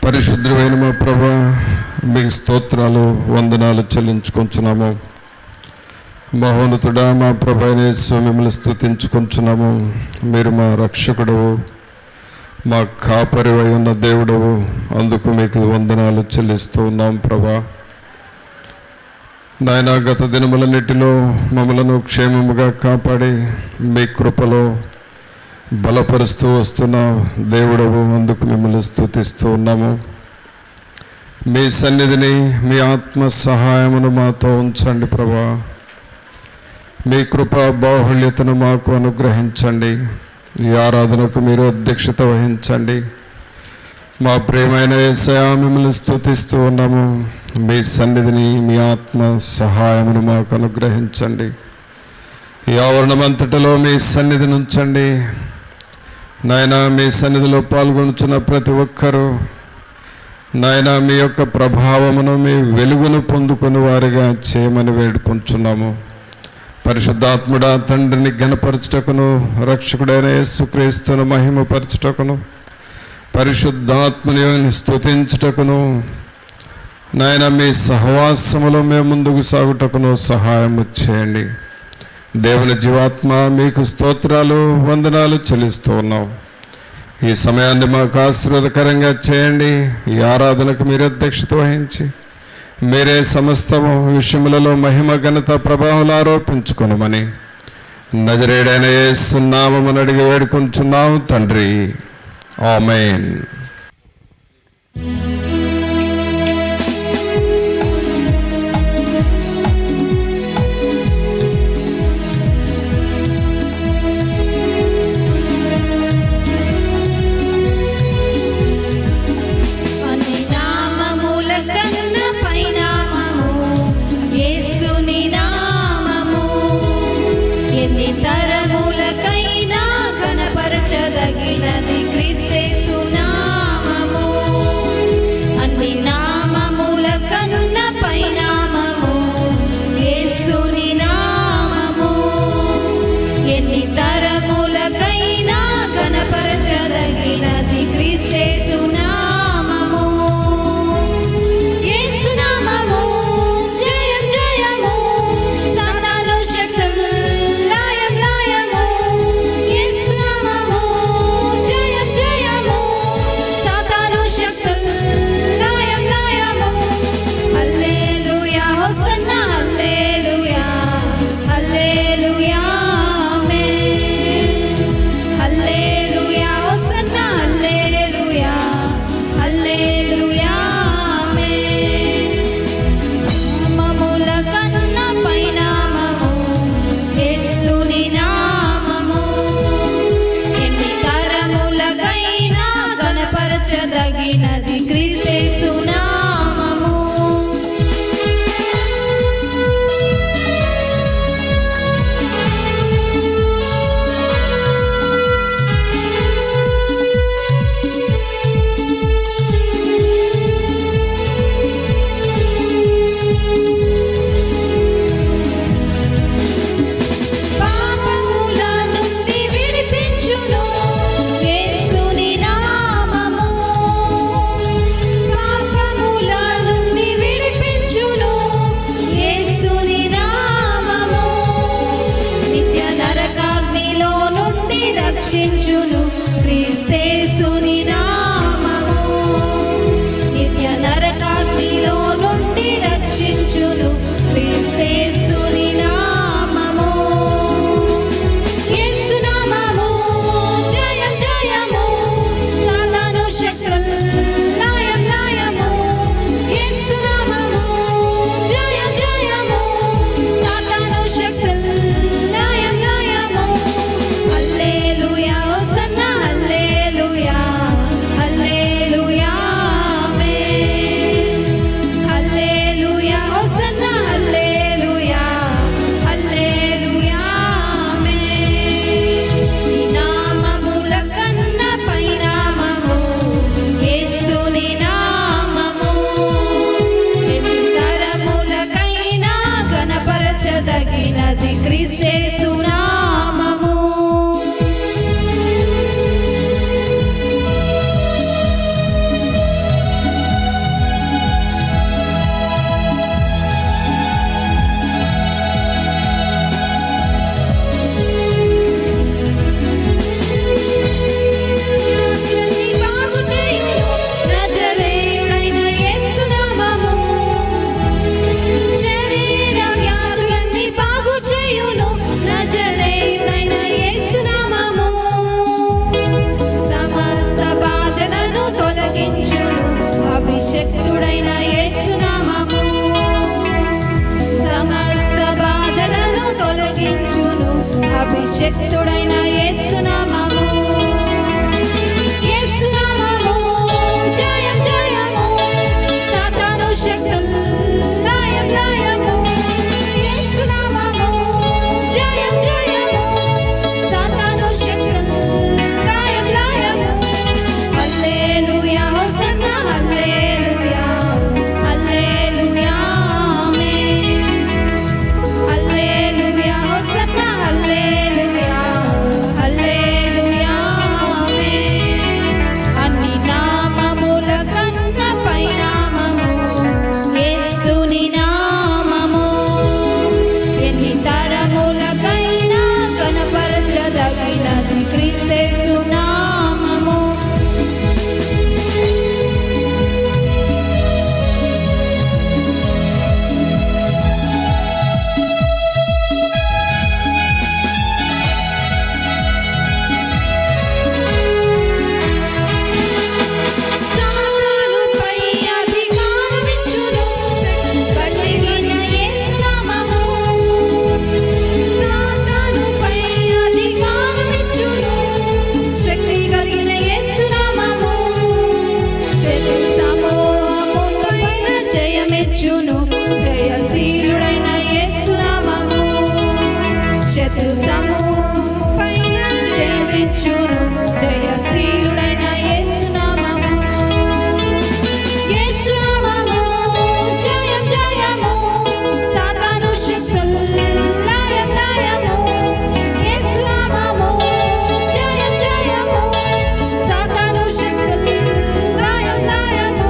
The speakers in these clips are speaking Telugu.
పరిశుద్ధమైన మా ప్రభువా, మీకు స్తోత్రాలు వందనాలు చెల్లించుకుంటున్నాము. మహోన్నతుడా మా ప్రభువైన యేసు, మిమ్మల్ని స్తుతించుకుంటున్నాము. మీరు మా రక్షకుడవు, మా కాపరివై ఉన్న దేవుడవు. అందుకు మీకు వందనాలు చెల్లిస్తూ ఉన్నాం ప్రభా. నాయన, గత దినములన్నిటిలో మమ్మలను క్షేమముగా కాపాడి మీ కృపలో బలపరుస్తూ వస్తున్న దేవుడవు. అందుకు మిమ్మల్ని స్తుతిస్తూ ఉన్నాము. మీ సన్నిధిని, మీ ఆత్మ సహాయమును మాతో ఉంచండి ప్రభా. మీ కృపా బాహుళ్యతను మాకు అనుగ్రహించండి. ఈ ఆరాధనకు మీరు అధ్యక్షత వహించండి. మా ప్రియమైన యేసయ్యా, మిమ్మల్ని స్తుతిస్తూ ఉన్నాము. మీ సన్నిధిని, మీ ఆత్మ సహాయమును మాకు అనుగ్రహించండి. ఈ ఆవరణమంతటిలో మీ సన్నిధిని ఉంచండి నాయన. మీ సన్నిధిలో పాల్గొనుచున్న ప్రతి ఒక్కరూ నాయన మీ యొక్క ప్రభావమును, మీ వెలుగును పొందుకుని వారిగా చేయమని వేడుకుంటున్నాము. పరిశుద్ధాత్ముడా, తండ్రిని ఘనపరచుటకును, రక్షకుడైన యేసుక్రీస్తును మహిమపరచుటకును, పరిశుద్ధాత్మని స్తుతించుటకును నాయన మీ సహవాసములో మేము ముందుకు సాగుటకును సహాయము చేయండి. దేవుని జీవాత్మ, మీకు స్తోత్రాలు వందనాలు చెల్లిస్తూ ఉన్నాం. ఈ సమయాన్ని మాకు ఆశీర్వాదకరంగా చేయండి. ఈ ఆరాధనకు మీరు అధ్యక్షత వహించి మీరే సమస్త విషయములలో మహిమ ఘనత ప్రభావాలు ఆరోపించుకొనమని నజరేయుడైన యేసు నామమున అడిగి వేడుకుంటున్నాం తండ్రి. ఆమేన్. తరములకైనా కనపరచదగినది క్రీస్తు నామము. అన్ని నామముల కన్న పైనామము యేసుని నామము. ఎన్ని తరములకైనా కనపరచదగినది క్రీస్తు నామము. యేసు నామము జయం జయము, సాతాను శక్తులు పరచదగినది క్రీస్తు నామము. పాపముల నుండి విడిపించును యేసుని నామము. శక్తుడైన యేసునామము యేసునామము జయం జయము సాతాను శక్తులు లయం లయము యేసునామము జయం జయము సాతాను శక్తులు లయం లయము హల్లెలూయా హోసన్నా హల్లెలూయా హల్లెలూయా ఆమేన్ హల్లెలూయా హోసన్నా హల్లెలూయా హల్లెలూయా ఆమేన్ అన్ని నామముల కన్నా పైనామము యేసుని నామము ఎన్ని తరములకైనా కనపరచదగినది క్రీస్తు నామము సాతానుపై అధికారమిచ్చును కలిగిన యేసునామము సాతానుపై అధికారమిచ్చును శక్తి కలిగిన యేసునామము శత్రు సమూహముపైన జయమిచ్చును జయశీలుడైన యేసునామము శత్రు సమూహముపైన జయమిచ్చును జయశీలుడైన యేసునామము యేసునామము జయం జయము సాతాను శక్తులు లయం లయము యేసునామము జయం జయము సాతాను శక్తులు లయం లయము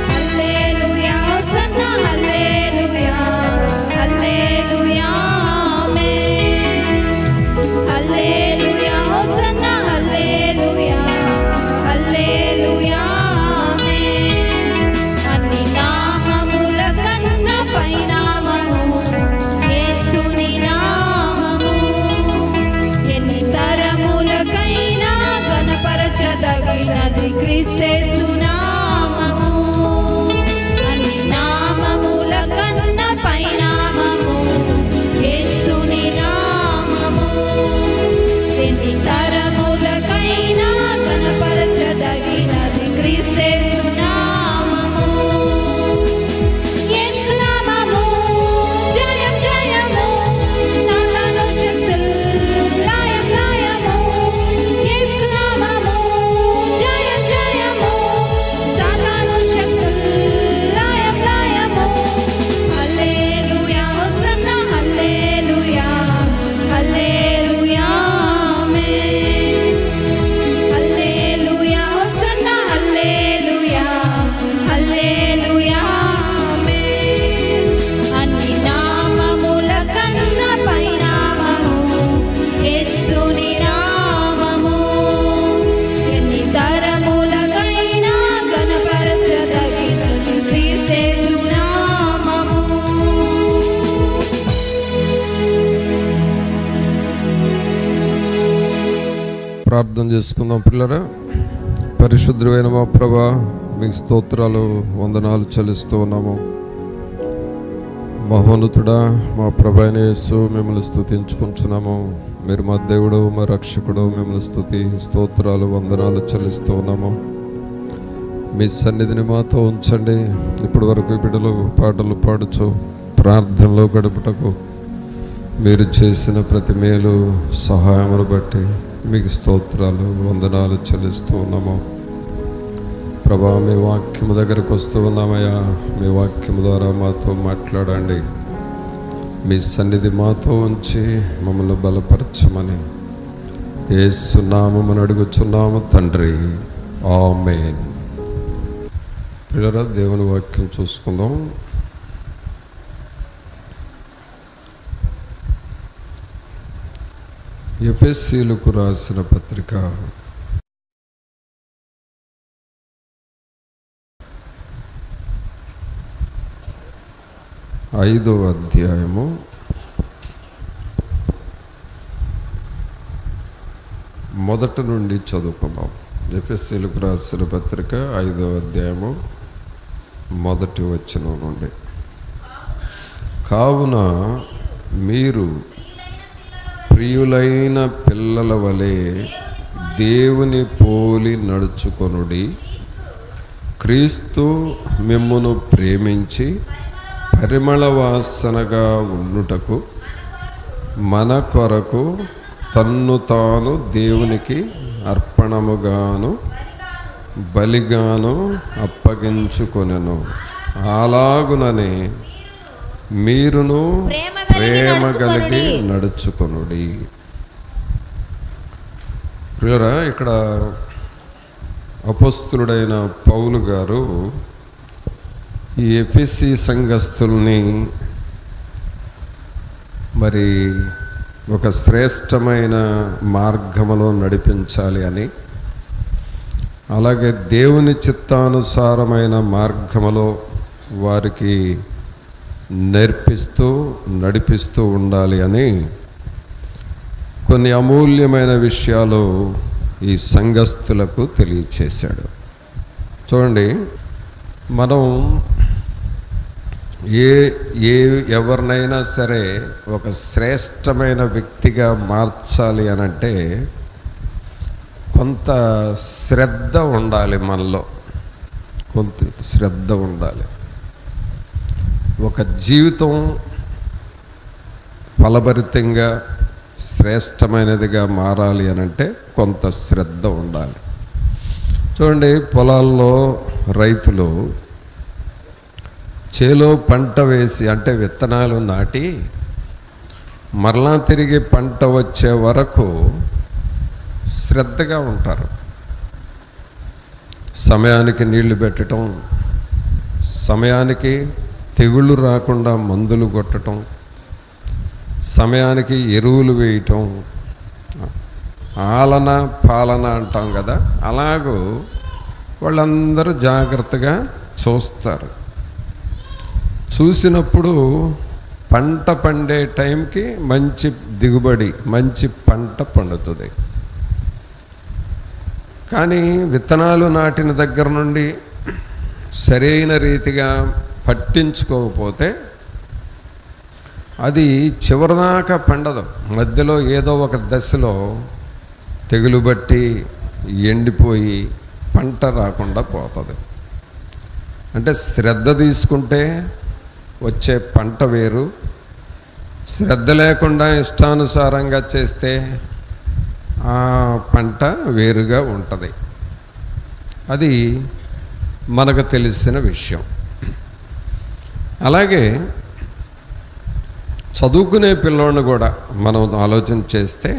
హల్లెలూయా హోసన్నా హల్లెలూయా హల్లెలూయా ఆమేన్ హల్లెలూయా హోసన్నా హల్లెలూయా హల్లెలూయా ఆమేన్ అన్ని నామముల కన్నా పైనామము యేసుని నామము ఎన్ని తరములకైనా కనపరచదగినది క్రీస్తు నామము అన్ని నామముల కన్నా పైనామము యేసుని నామము ఎన్ని తరములకైనా కనపరచదగినది క్రీస్తు నామము యేసునామము జయం జయము సాతాను శక్తులు లయం లయము యేసునామము జయం జయము సాతాను శక్తులు లయం లయము హల్లెలూయా హోసన్నా హల్లెలూయా హల్లెలూయా ఆమేన్ హల్లెలూయా హోసన్నా హల్లెలూయా హల్లెలూయా ఆమేన్ అన్ని నామముల కన్నా పైనామము యేసుని నామము ఎన్ని తరములకైనా కనపరచదగినది క్రీస్తు నామము ప్రార్థన చేసుకుందాం పిల్లరా. పరిశుద్ధమైన మా ప్రభా, మీకు స్తోత్రాలు వందనాలు చెల్లిస్తూ ఉన్నాము. మహోన్నతుడా మా ప్రభు అయిన యేసు, మిమ్మల్ని స్తుతించుకుంటున్నాము. మీరు మా దేవుడు, మా రక్షకుడు. మిమ్మల్ని స్తోత్రాలు వందనాలు చెల్లిస్తూ ఉన్నాము. మీ సన్నిధిని మాతో ఉంచండి. ఇప్పటి వరకు బిడ్డలు పాటలు పాడుచు ప్రార్థనలో గడుపుటకు మీరు చేసిన ప్రతి మేలు సహాయమును బట్టి మీకు స్తోత్రాలు వందనాలు చెల్లిస్తూ ఉన్నాము. ప్రభా, మీ వాక్యము దగ్గరకు వస్తూ ఉన్నామయ్యా. మీ వాక్యము ద్వారా మాతో మాట్లాడండి. మీ సన్నిధి మాతో ఉంచి మమ్మల్ని బలపరచమని యేసు నామమున అడుగుచున్నాము తండ్రి, ఆమేన్. పిల్లరా, దేవుని వాక్యం చూసుకుందాం. ఎఫెసీయులకు రాసిన పత్రిక 5వ అధ్యాయము 1 నుండి చదువుకుందాం. ఎఫెసీయులకు రాసిన పత్రిక 5వ అధ్యాయము 1వ వచనం నుండి. కావున మీరు ప్రియులైన పిల్లల వలె దేవుని పోలి నడుచుకొనుడి. క్రీస్తు మిమ్మును ప్రేమించి పరిమళ వాసనగా ఉండుటకు మన కొరకు తన్ను తాను దేవునికి అర్పణముగాను బలిగాను అప్పగించుకొనెను. అలాగుననే మీరును ప్రేమ కలిగి నడుచుకొనుడి. ప్రియులారా, ఇక్కడ అపోస్తలుడైన పౌలు గారు ఈ ఎఫెసీ సంఘస్థుల్ని మరి ఒక శ్రేష్టమైన మార్గములో నడిపించాలి అని, అలాగే దేవుని చిత్తానుసారమైన మార్గములో వారికి నేర్పిస్తూ నడిపిస్తూ ఉండాలి అని కొన్ని అమూల్యమైన విషయాలు ఈ సంఘస్థులకు తెలియచేశాడు. చూడండి, మనం ఎవరినైనా సరే ఒక శ్రేష్టమైన వ్యక్తిగా మార్చాలి అనంటే కొంత శ్రద్ధ ఉండాలి, మనలో కొంత శ్రద్ధ ఉండాలి. ఒక జీవితం ఫలభరితంగా శ్రేష్టమైనదిగా మారాలి అనంటే కొంత శ్రద్ధ ఉండాలి. చూడండి, పొలాల్లో రైతులు చేలో పంట వేసి అంటే విత్తనాలు నాటి మరలా తిరిగి పంట వచ్చే వరకు శ్రద్ధగా ఉంటారు. సమయానికి నీళ్లు పెట్టడం, సమయానికి తెగుళ్ళు రాకుండా మందులు కొట్టడం, సమయానికి ఎరువులు వేయటం, ఆలన పాలన అంటాం కదా, అలాగూ వాళ్ళందరూ జాగ్రత్తగా చూస్తారు. చూసినప్పుడు పంట పండే టైంకి మంచి దిగుబడి, మంచి పంట పండుతుంది. కానీ విత్తనాలు నాటిన దగ్గర నుండి సరైన రీతిగా పట్టించుకోకపోతే అది చివరిదాకా పండదు. మధ్యలో ఏదో ఒక దశలో తెగులు బట్టి ఎండిపోయి పంట రాకుండా పోతుంది. అంటే శ్రద్ధ తీసుకుంటే వచ్చే పంట వేరు, శ్రద్ధ లేకుండా ఇష్టానుసారంగా చేస్తే ఆ పంట వేరుగా ఉంటుంది. అది మనకు తెలిసిన విషయం. అలాగే చదువుకునే పిల్లోడిని కూడా మనం ఆలోచన చేస్తే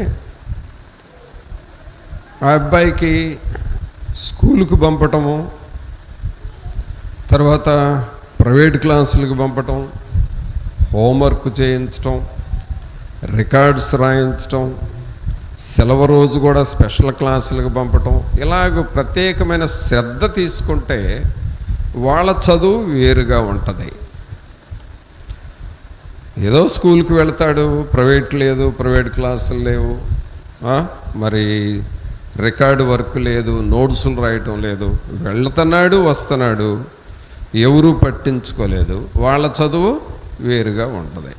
ఆ అబ్బాయికి స్కూలుకు పంపటము, తర్వాత ప్రైవేట్ క్లాసులకు పంపటం, హోంవర్క్ చేయించటం, రికార్డ్స్ రాయించటం, సెలవు రోజు కూడా స్పెషల్ క్లాసులకు పంపటం, ఇలాగ ప్రత్యేకమైన శ్రద్ధ తీసుకుంటే వాళ్ళ చదువు వేరుగా ఉంటుంది. ఏదో స్కూల్కి వెళ్తాడు, ప్రైవేట్ లేదు, ప్రైవేట్ క్లాసులు లేవు, మరి రికార్డు వర్క్ లేదు, నోట్సులు రాయటం లేదు, వెళ్తున్నాడు వస్తున్నాడు, ఎవరూ పట్టించుకోలేదు, వాళ్ళ చదువు వేరుగా ఉంటుంది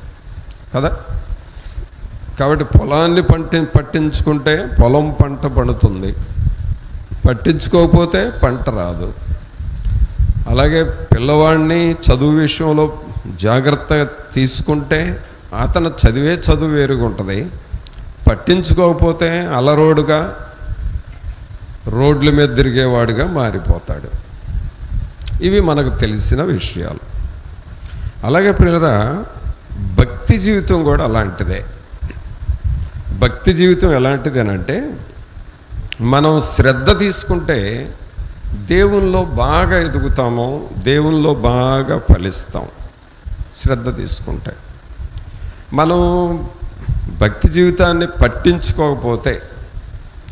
కదా. కాబట్టి పొలాన్ని పట్టించుకుంటే పొలం పంట పండుతుంది, పట్టించుకోకపోతే పంట రాదు. అలాగే పిల్లవాడిని చదువు విషయంలో జాగ్రత్తగా తీసుకుంటే అతను చదివే చదువు వేరుగా ఉంటుంది, పట్టించుకోకపోతే అలరోడుగా రోడ్ల మీద తిరిగేవాడుగా మారిపోతాడు. ఇవి మనకు తెలిసిన విషయాలు. అలాగే ప్రియులారా, భక్తి జీవితం కూడా అలాంటిదే. భక్తి జీవితం ఎలాంటిది అనంటే, మనం శ్రద్ధ తీసుకుంటే దేవునిలో బాగా ఎదుగుతాము, దేవునిలో బాగా ఫలిస్తాం. శ్రద్ధ తీసుకుంటే మనం భక్తి జీవితాన్ని పట్టించుకోకపోతే,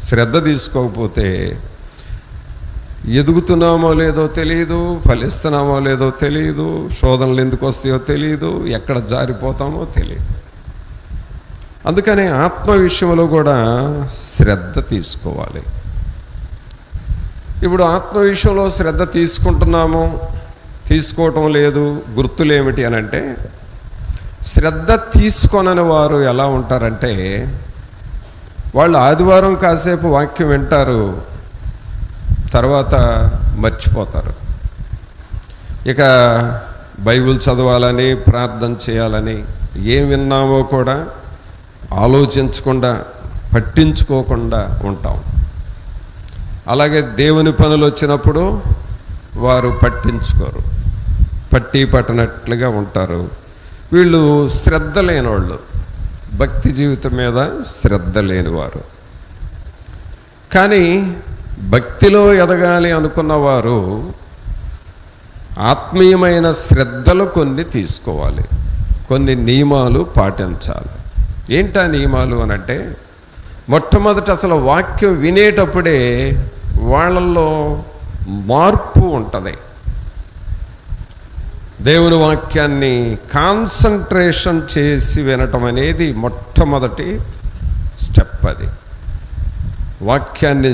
శ్రద్ధ తీసుకోకపోతే ఎదుగుతున్నామో లేదో తెలియదు, ఫలిస్తున్నామో లేదో తెలియదు, శోధనలు ఎందుకు వస్తాయో తెలియదు, ఎక్కడ జారిపోతామో తెలియదు. అందుకని ఆత్మ విషయంలో కూడా శ్రద్ధ తీసుకోవాలి. ఇప్పుడు ఆత్మ విషయంలో శ్రద్ధ తీసుకుంటున్నాము, తీసుకోవటం లేదు, గుర్తులు ఏమిటి అని అంటే, శ్రద్ధ తీసుకోనని వారు ఎలా ఉంటారంటే వాళ్ళు ఆదివారం కాసేపు వాక్యం వింటారు, తర్వాత మర్చిపోతారు. ఇక బైబిల్ చదవాలని, ప్రార్థన చేయాలని, ఏం విన్నామో కూడా ఆలోచించకుండా, పట్టించుకోకుండా ఉంటాం. అలాగే దేవుని పనులు వచ్చినప్పుడు వారు పట్టించుకోరు, పట్టి పట్టనట్లుగా ఉంటారు. వీళ్ళు శ్రద్ధ లేనివాళ్ళు, భక్తి జీవితం మీద శ్రద్ధ లేనివారు. కానీ భక్తిలో ఎదగాలి అనుకున్నవారు ఆత్మీయమైన శ్రద్ధలు కొన్ని తీసుకోవాలి, కొన్ని నియమాలు పాటించాలి. ఏంటా నియమాలు అనంటే, మొట్టమొదట అసలు వాక్యం వినేటప్పుడే వాళ్ళల్లో మార్పు ఉంటుంది. దేవుని వాక్యాన్ని కాన్సంట్రేషన్ చేసి వినటం అనేది మొట్టమొదటి స్టెప్. అది వాక్యాన్ని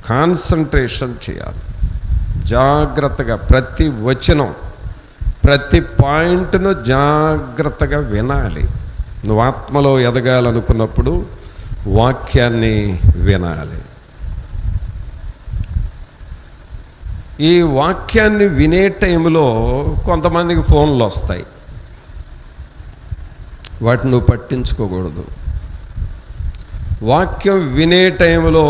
కాన్సంట్రేషన్ చేయాలి, జాగ్రత్తగా ప్రతి వచనం, ప్రతి పాయింట్ను జాగ్రత్తగా వినాలి. నువ్వు ఆత్మలో ఎదగాలనుకున్నప్పుడు వాక్యాన్ని వినాలి. ఈ వాక్యాన్ని వినే టైంలో కొంతమందికి ఫోన్లు వస్తాయి, వాటిని నువ్వు పట్టించుకోకూడదు. వాక్యం వినే టైంలో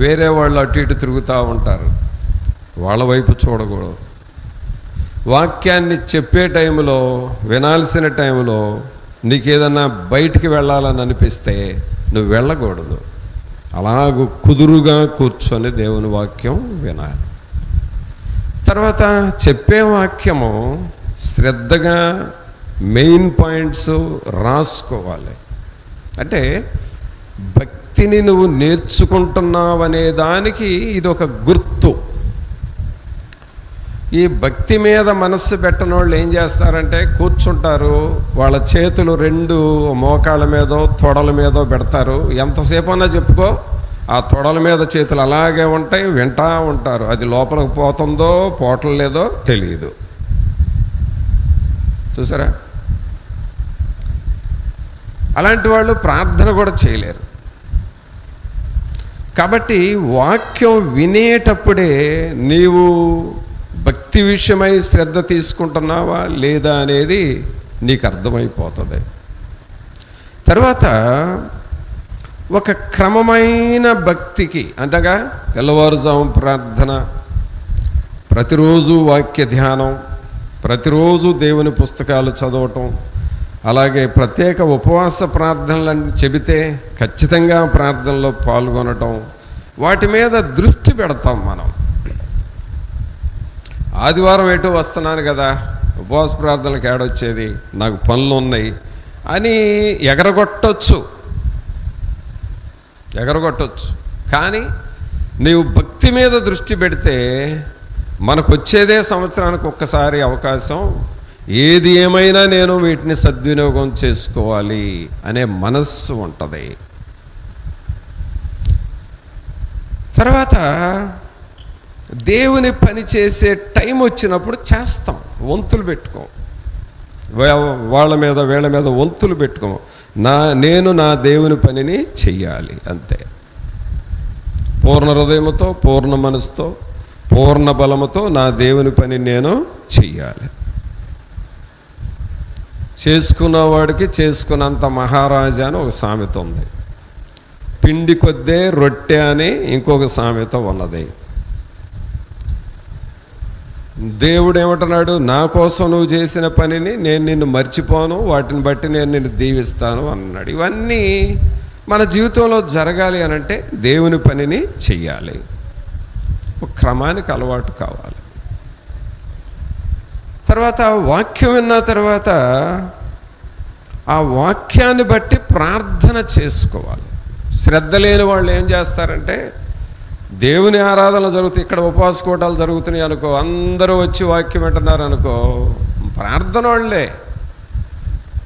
వేరే వాళ్ళు అటు ఇటు తిరుగుతూ ఉంటారు, వాళ్ళ వైపు చూడకూడదు. వాక్యాన్ని చెప్పే టైంలో, వినాల్సిన టైంలో నీకేదన్నా బయటికి వెళ్ళాలని అనిపిస్తే నువ్వు వెళ్ళకూడదు. అలాగూ కుదురుగా కూర్చొని దేవుని వాక్యం వినాలి. తర్వాత చెప్పే వాక్యము శ్రద్ధగా మెయిన్ పాయింట్స్ రాసుకోవాలి. అంటే భక్తిని నువ్వు నేర్చుకుంటున్నావనే దానికి ఇది ఒక గుర్తు. ఈ భక్తి మీద మనస్సు పెట్టని వాళ్ళు ఏం చేస్తారంటే, కూర్చుంటారు, వాళ్ళ చేతులు రెండు మోకాళ్ళ మీదో తొడల మీదో పెడతారు. ఎంతసేపు అన్నా చెప్పుకో, ఆ తొడల మీద చేతులు అలాగే ఉంటాయి, వింటా ఉంటారు. అది లోపలికి పోతుందో పోవట్లేదో తెలియదు. చూసారా? అలాంటి వాళ్ళు ప్రార్థన కూడా చేయలేరు. కాబట్టి వాక్యం వినేటప్పుడే నీవు భక్తి విషయమై శ్రద్ధ తీసుకుంటున్నావా లేదా అనేది నీకు అర్థమైపోతుంది. తర్వాత ఒక క్రమమైన భక్తికి, అంటగా తెల్లవారుజాము ప్రార్థన, ప్రతిరోజు వాక్య ధ్యానం, ప్రతిరోజు దేవుని పుస్తకాలు చదవటం, అలాగే ప్రత్యేక ఉపవాస ప్రార్థనలని చెబితే ఖచ్చితంగా ప్రార్థనలో పాల్గొనటం, వాటి మీద దృష్టి పెడతాం మనం. ఆదివారం ఎటు వస్తున్నాను కదా, ఉపవాస ప్రార్థనలకు ఏడొచ్చేది, నాకు పనులు ఉన్నాయి అని ఎగరగొట్టచ్చు. కానీ నీవు భక్తి మీద దృష్టి పెడితే మనకు వచ్చేదే సంవత్సరానికి ఒక్కసారి అవకాశం. ఏది ఏమైనా నేను వీటిని సద్వినియోగం చేసుకోవాలి అనే మనస్సు ఉంటుంది. తర్వాత దేవుని పని చేసే టైం వచ్చినప్పుడు చేస్తాం, వంతులు పెట్టుకోం. వాళ్ళ మీద వీళ్ళ మీద వంతులు పెట్టుకోం. నేను నా దేవుని పనిని చెయ్యాలి అంతే. పూర్ణ హృదయంతో, పూర్ణ మనసుతో, పూర్ణ బలముతో నా దేవుని పని నేను చెయ్యాలి. చేసుకున్నవాడికి చేసుకున్నంత మహారాజా అని ఒక సామెత ఉంది. పిండి కొద్దే రొట్టె అని ఇంకొక సామెత ఉన్నది. దేవుడు ఏమంటున్నాడు, నా కోసం నువ్వు చేసిన పనిని నేను నిన్ను మర్చిపోను, వాటిని బట్టి నేను నిన్ను దీవిస్తాను అన్నాడు. ఇవన్నీ మన జీవితంలో జరగాలి అనంటే దేవుని పనిని చెయ్యాలి, ఒక క్రమానికి అలవాటు కావాలి. తర్వాత వాక్యం విన్న తర్వాత ఆ వాక్యాన్ని బట్టి ప్రార్థన చేసుకోవాలి. శ్రద్ధ లేని వాళ్ళు ఏం చేస్తారంటే, దేవుని ఆరాధనలు జరుగుతాయి, ఇక్కడ ఉపవాస కూటాలు జరుగుతున్నాయి అనుకో, అందరూ వచ్చి వాక్యం వింటున్నారు అనుకో, ప్రార్థన వాళ్ళే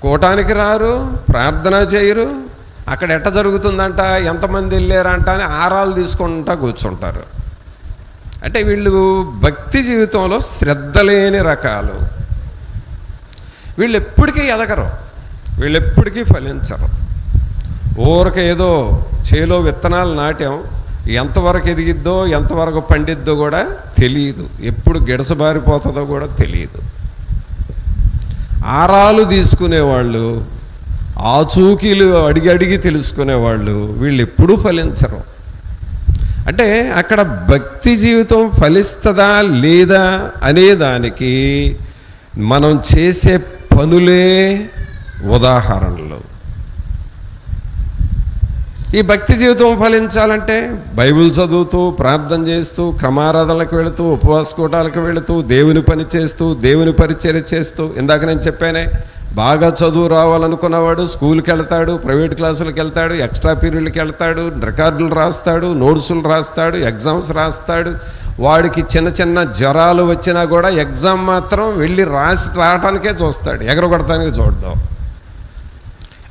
కూటానికి రారు, ప్రార్థన చేయరు. అక్కడ ఎట్ట జరుగుతుందంట, ఎంతమంది వెళ్ళారంట అని ఆరాలు తీసుకుంటా కూర్చుంటారు. అంటే వీళ్ళు భక్తి జీవితంలో శ్రద్ధ లేని రకాలు. వీళ్ళు ఎప్పటికీ ఎదగరు, వీళ్ళు ఎప్పటికీ ఫలించరు. ఊరక ఏదో చేలో విత్తనాలు నాటాం, ఎంతవరకు ఎదిగిద్దో ఎంతవరకు పండిద్దో కూడా తెలియదు, ఎప్పుడు గిడసబారిపోతుందో కూడా తెలియదు. ఆరాలు తీసుకునేవాళ్ళు, ఆచూకీలు అడిగి తెలుసుకునేవాళ్ళు వీళ్ళు ఎప్పుడూ ఫలించరు. అంటే అక్కడ భక్తి జీవితం ఫలిస్తుందా లేదా అనేదానికి మనం చేసే పనులే ఉదాహరణలు. ఈ భక్తి జీవితం ఫలించాలంటే బైబిల్ చదువుతూ, ప్రార్థన చేస్తూ, క్రమారాధనలకు వెళుతూ, ఉపవాస కూటాలకు వెళుతూ, దేవుని పని చేస్తూ, దేవుని పరిచర్య చేస్తూ, ఇందాక నేను చెప్పానే, బాగా చదువు రావాలనుకున్నవాడు స్కూల్కి వెళ్తాడు, ప్రైవేట్ క్లాసులకు వెళ్తాడు, ఎక్స్ట్రా పీరియడ్కి వెళ్తాడు, రికార్డులు రాస్తాడు, నోట్సులు రాస్తాడు, ఎగ్జామ్స్ రాస్తాడు. వాడికి చిన్న చిన్న జ్వరాలు వచ్చినా కూడా ఎగ్జామ్ మాత్రం వెళ్ళి రావటానికే చూస్తాడు, ఎగరగొడటానికి చూడడం.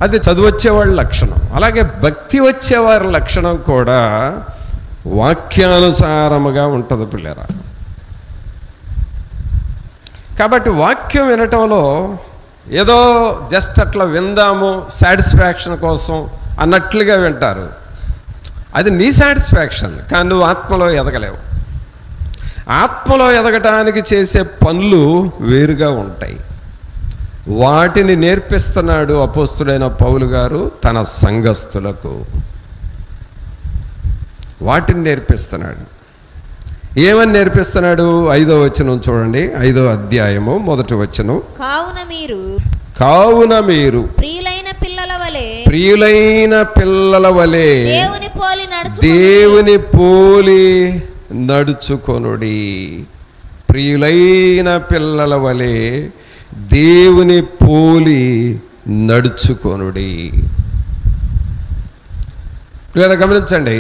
అది చదువు వచ్చేవాళ్ళ లక్షణం. అలాగే భక్తి వచ్చేవారి లక్షణం కూడా వాక్యానుసారముగా ఉంటుంది పిల్లరా. కాబట్టి వాక్యం వినటంలో ఏదో జస్ట్ అట్లా విందాము సాటిస్ఫాక్షన్ కోసం అన్నట్లుగా వింటారు. అది నీ సాటిస్ఫాక్షన్, కానీ నువ్వు ఆత్మలో ఎదగలేవు. ఆత్మలో ఎదగటానికి చేసే పనులు వేరుగా ఉంటాయి. వాటిని నేర్పిస్తున్నాడు అపోస్తుడైన పౌలు గారు తన సంఘస్థులకు. వాటిని నేర్పిస్తున్నాడు. ఏమని నేర్పిస్తున్నాడు? 5వ వచనం చూడండి, 5వ అధ్యాయము 1వ వచనం. కావున మీరు ప్రియులైన పిల్లల వలె దేవుని పోలి నడుచుకొనుడి. ప్రియులైన పిల్లల వలె దేవుని పోలి నడుచుకొనుడి. గమనించండి,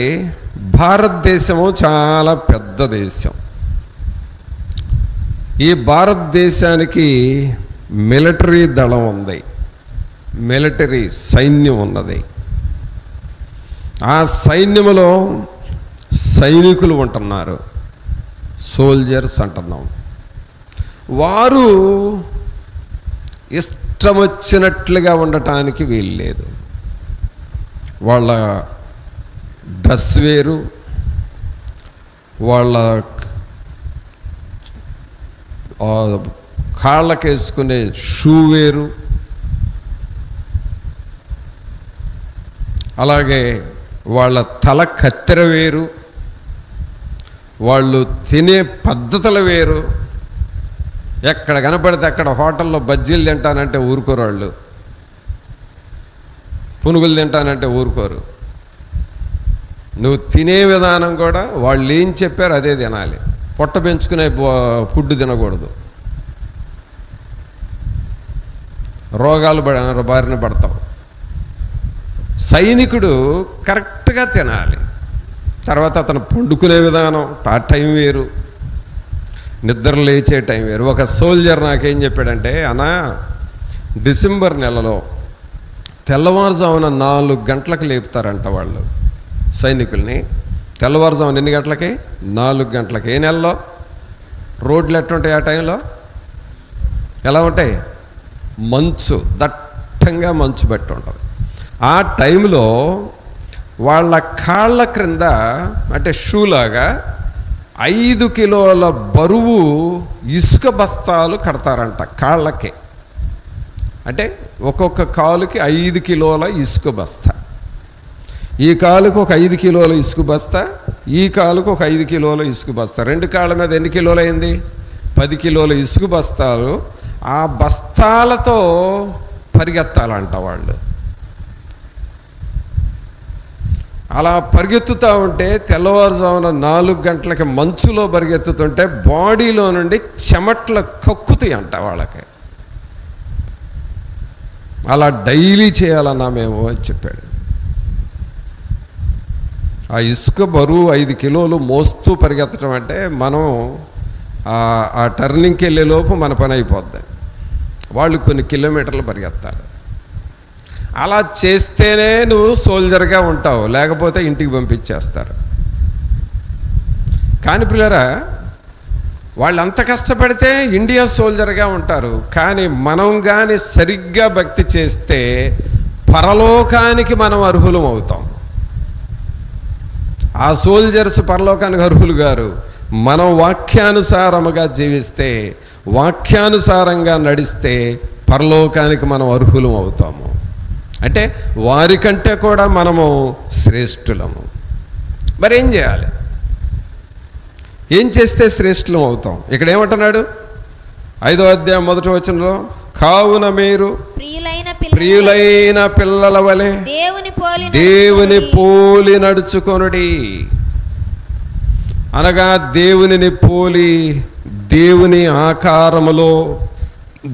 భారతదేశము చాలా పెద్ద దేశం. ఈ భారతదేశానికి మిలిటరీ దళం ఉంది, మిలిటరీ సైన్యం ఉన్నది. ఆ సైన్యములో సైనికులు ఉంటున్నారు, సోల్జర్స్ అంటున్నాం. వారు ఇష్టం వచ్చినట్లుగా ఉండటానికి వీల్లేదు. వాళ్ళ డ్రెస్ వేరు, వాళ్ళ కాళ్ళకేసుకునే షూ వేరు, అలాగే వాళ్ళ తల కత్తెర వేరు, వాళ్ళు తినే పద్ధతులు వేరు. ఎక్కడ కనపడితే అక్కడ హోటల్లో బజ్జీలు తింటానంటే ఊరుకోరు వాళ్ళు, పునుగులు తింటానంటే ఊరుకోరు. నువ్వు తినే విధానం కూడా వాళ్ళు ఏం చెప్పారు అదే తినాలి. పొట్ట పెంచుకునే ఫుడ్ తినకూడదు, రోగాలు బారిన పడతావు. సైనికుడు కరెక్ట్గా తినాలి. తర్వాత అతను పండుకునే విధానం, ఆ టైం వేరు, నిద్ర లేచే టైం వేరు. ఒక సోల్జర్ నాకేం చెప్పాడంటే, అన్నా డిసెంబర్ నెలలో తెల్లవారుజామున 4 గంటలకు లేపుతారంట వాళ్ళు సైనికుల్ని. తెల్లవారుజామున ఎన్ని గంటలకి? 4 గంటలకి. ఏ నెలలో? రోడ్లు ఎట్లుంటాయి ఆ టైంలో? ఎలా ఉంటాయి? మంచు, దట్టంగా మంచు పెట్టి ఉంటుంది. ఆ టైంలో వాళ్ళ కాళ్ళ క్రింద అంటే షూలాగా 5 కిలోల బరువు ఇసుక బస్తాలు కడతారంట కాళ్ళకి. అంటే ఒక్కొక్క కాలుకి 5 కిలోల ఇసుక బస్తా. ఈ కాలుకు ఒక 5 కిలోల ఇసుక బస్తా, ఈ కాలుకు ఒక 5 కిలోల ఇసుక బస్తా. 2 కాళ్ళ మీద ఎన్ని కిలోలు అయింది? 10 కిలోల ఇసుక బస్తాలు. ఆ బస్తాలతో పరిగెత్తాలంట వాళ్ళు. అలా పరిగెత్తుతూ ఉంటే తెల్లవారుజామున 4 గంటలకి మంచులో పరిగెత్తుతుంటే బాడీలో నుండి చెమట్లు కక్కుతాయి అంట వాళ్ళకి. అలా డైలీ చేయాలన్నా మేము అని చెప్పాడు. ఆ ఇసుక బరువు 5 కిలోలు మోస్తూ పరిగెత్తడం అంటే మనం ఆ టర్నింగ్కి వెళ్ళేలోపు మన పని అయిపోద్ది. వాళ్ళు కొన్ని కిలోమీటర్లు పరిగెత్తాలి. అలా చేస్తేనే నువ్వు సోల్జర్గా ఉంటావు, లేకపోతే ఇంటికి పంపించేస్తారు. కానీ పిల్లరా, వాళ్ళు అంత కష్టపడితే ఇండియా సోల్జర్గా ఉంటారు. కానీ మనం కానీ సరిగ్గా భక్తి చేస్తే పరలోకానికి మనం అర్హులం అవుతాం. ఆ సోల్జర్స్ పరలోకానికి అర్హులు గారు. మనం వాక్యానుసారముగా జీవిస్తే, వాక్యానుసారంగా నడిస్తే పరలోకానికి మనం అర్హులం అవుతాము. అంటే వారికంటే కూడా మనము శ్రేష్ఠులము. మరి ఏం చేయాలి? ఏం చేస్తే శ్రేష్ఠులం అవుతాం? ఇక్కడ ఏమంటున్నాడు 5వ అధ్యాయం 1వ వచనంలో, కావున మీరు ప్రియులైన పిల్లల వలె దేవుని పోలి నడుచుకొనుడి. అనగా దేవునిని పోలి, దేవుని ఆకారములో,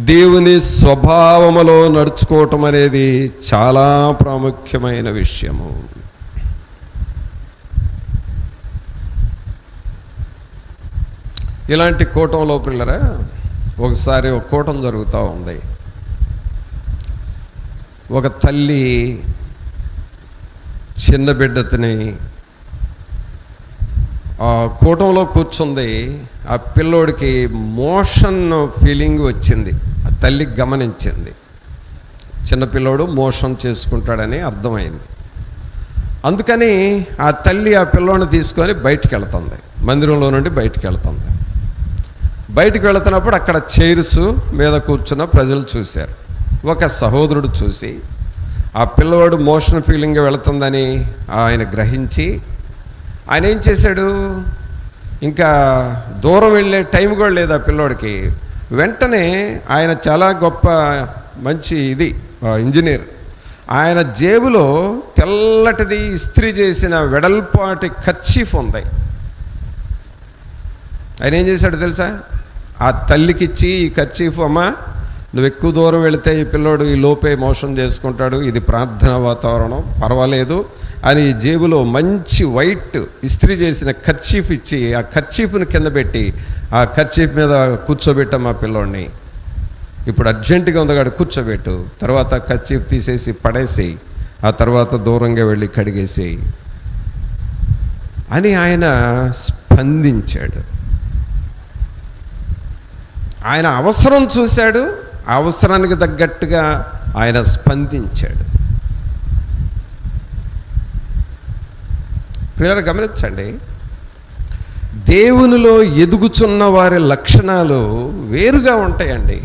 దేవుని స్వభావములో నడుచుకోవటం అనేది చాలా ప్రాముఖ్యమైన విషయము. ఇలాంటి కూటంలో పిల్లరా, ఒకసారి ఒక కూటం జరుగుతూ ఉంది. ఒక తల్లి చిన్న బిడ్డని ఆ కూటంలో కూర్చుంది. ఆ పిల్లోడికి మోషన్ ఫీలింగ్ వచ్చింది. ఆ తల్లి గమనించింది. చిన్నపిల్లోడు మోషన్ చేసుకుంటాడని అర్థమైంది. అందుకని ఆ తల్లి ఆ పిల్లోడిని తీసుకొని బయటికి వెళ్తుంది. మందిరంలో నుండి బయటికి వెళ్తుంది. బయటికి వెళుతున్నప్పుడు అక్కడ చైర్స్ మీద కూర్చున్న ప్రజలు చూశారు. ఒక సహోదరుడు చూసి ఆ పిల్లవాడు మోషన్ ఫీలింగ్ వెళుతుందని ఆయన గ్రహించి ఆయన ఏం చేశాడు, ఇంకా దూరం వెళ్ళే టైం కూడా లేదు ఆ పిల్లోడికి. వెంటనే ఆయన చాలా గొప్ప మంచి ఇంజనీర్. ఆయన జేబులో తెల్లటిది ఇస్త్రీ చేసిన వెడల్పాటి కర్చీఫ్ ఉంది. ఆయన ఏం చేశాడు తెలుసా? ఆ తల్లికిచ్చి, ఈ కర్చీఫ్ అమ్మా, నువ్వు ఎక్కువ దూరం వెళితే ఈ పిల్లోడు ఈ లోపే మోషన్ చేసుకుంటాడు, ఇది ప్రార్థనా వాతావరణం, పర్వాలేదు అని ఈ జేబులో మంచి వైట్ ఇస్త్రీ చేసిన కర్చీఫ్ ఇచ్చి, ఆ కర్చీఫ్ని కింద పెట్టి ఆ కర్చీఫ్ మీద కూర్చోబెట్టాం ఆ పిల్లోడిని. ఇప్పుడు అర్జెంటుగా ఉందగాడు, కూర్చోబెట్టు, తర్వాత కర్చీఫ్ తీసేసి పడేసి, ఆ తర్వాత దూరంగా వెళ్ళి కడిగేసేయి అని ఆయన స్పందించాడు. ఆయన అవసరం చూశాడు, ఆ అవసరానికి తగ్గట్టుగా ఆయన స్పందించాడు. పిల్లలు గమనించండి, దేవునిలో ఎదుగుచున్న వారి లక్షణాలు వేరుగా ఉంటాయండి.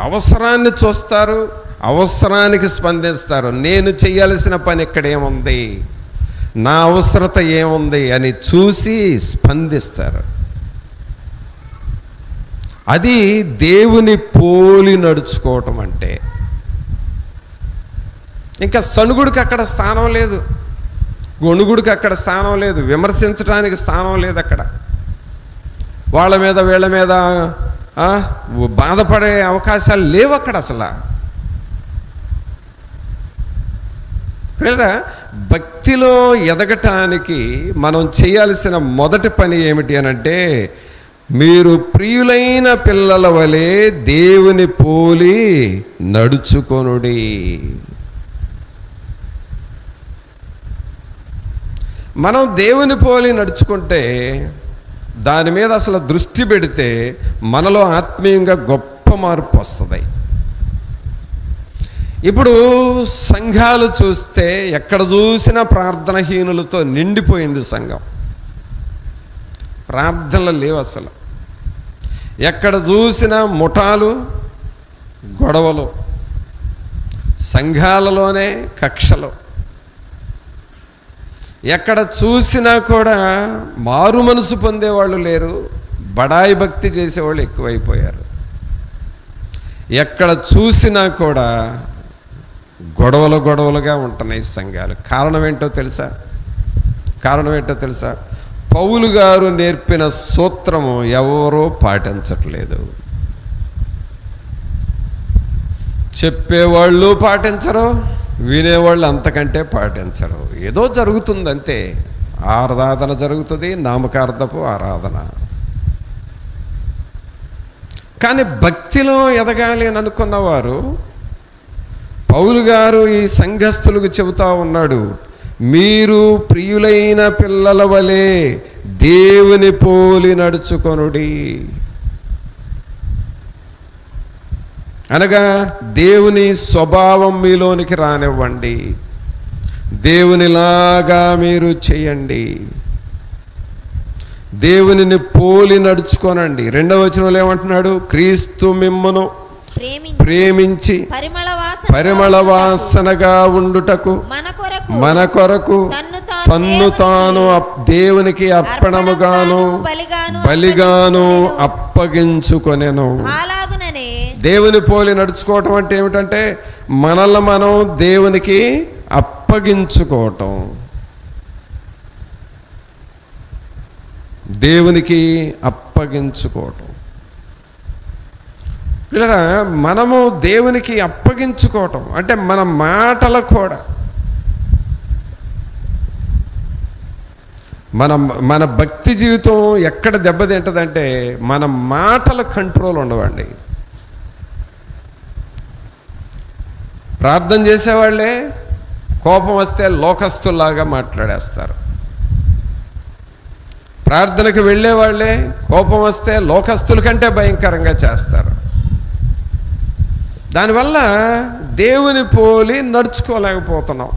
అవసరాన్ని చూస్తారు, అవసరానికి స్పందిస్తారు. నేను చేయాల్సిన పని ఎక్కడేముంది, నా అవసరత ఏముంది అని చూసి స్పందిస్తారు. అది దేవుని పోలి నడుచుకోవటం అంటే. ఇంకా సణుగుడికి అక్కడ స్థానం లేదు, గొణుగుడికి అక్కడ స్థానం లేదు, విమర్శించడానికి స్థానం లేదు. అక్కడ వాళ్ళ మీద వీళ్ళ మీద బాధపడే అవకాశాలు లేవు అక్కడ అసలు. పిల్లరా, భక్తిలో ఎదగటానికి మనం చేయాల్సిన మొదటి పని ఏమిటి అనంటే, మీరు ప్రియులైన పిల్లల వలె దేవుని పోలి నడుచుకొనుడి. మనం దేవుని పోలి నడుచుకుంటే, దాని మీద అసలు దృష్టి పెడితే మనలో ఆత్మీయంగా గొప్ప మార్పు వస్తుంది. ఇప్పుడు సంఘాలు చూస్తే ఎక్కడ చూసినా ప్రార్థనహీనులతో నిండిపోయింది సంఘం. ప్రార్థనలు లేవు అసలు. ఎక్కడ చూసినా ముఠాలు, గొడవలు, సంఘాలలోనే కక్షలు. ఎక్కడ చూసినా కూడా మారు మనసు పొందేవాళ్ళు లేరు, బడాయి భక్తి చేసేవాళ్ళు ఎక్కువైపోయారు. ఎక్కడ చూసినా కూడా గొడవలుగా ఉంటున్నాయి సంఘాలు. కారణం ఏంటో తెలుసా? పౌలు గారు నేర్పిన సూత్రము ఎవరూ పాటించట్లేదు. చెప్పేవాళ్ళు పాటించరు, వినేవాళ్ళు అంతకంటే పాటించరు. ఏదో జరుగుతుంది అంతే, ఆరాధన జరుగుతుంది, నామకార్థపు ఆరాధన. కానీ భక్తిలో ఎదగాలి అని అనుకున్నవారు, పౌలు గారు ఈ సంఘస్థులకు చెబుతా ఉన్నాడు, మీరు ప్రియులైన పిల్లల వలె దేవుని పోలి నడుచుకొనుడి. అనగా దేవుని స్వభావం మీలోనికి రానివ్వండి, దేవునిలాగా మీరు చేయండి, దేవునిని పోలి నడుచుకోనండి. 2వ వచనంలో ఏమంటున్నాడు? క్రీస్తు మిమ్మును ప్రేమించి పరిమళ వాసనగా ఉండుటకు మన కొరకు తన్ను తాను దేవునికి అర్పణముగాను బలిగాను అప్పగించుకొనెను. దేవుని పోలి నడుచుకోవటం అంటే ఏమిటంటే మనల్ని మనం దేవునికి అప్పగించుకోవటం, దేవునికి అప్పగించుకోవటం. పిల్లరా, మనము దేవునికి అప్పగించుకోవటం అంటే మన మాటలు కూడా, మన భక్తి జీవితం ఎక్కడ దెబ్బతింటదంటే మన మాటల కంట్రోల్ ఉండవండి. ప్రార్థన చేసేవాళ్ళే కోపం వస్తే లోకస్తుల్లాగా మాట్లాడేస్తారు. ప్రార్థనకు వెళ్ళేవాళ్ళే కోపం వస్తే లోకస్తుల కంటే భయంకరంగా చేస్తారు. దానివల్ల దేవుని పోలి నడుచుకోలేకపోతున్నాం.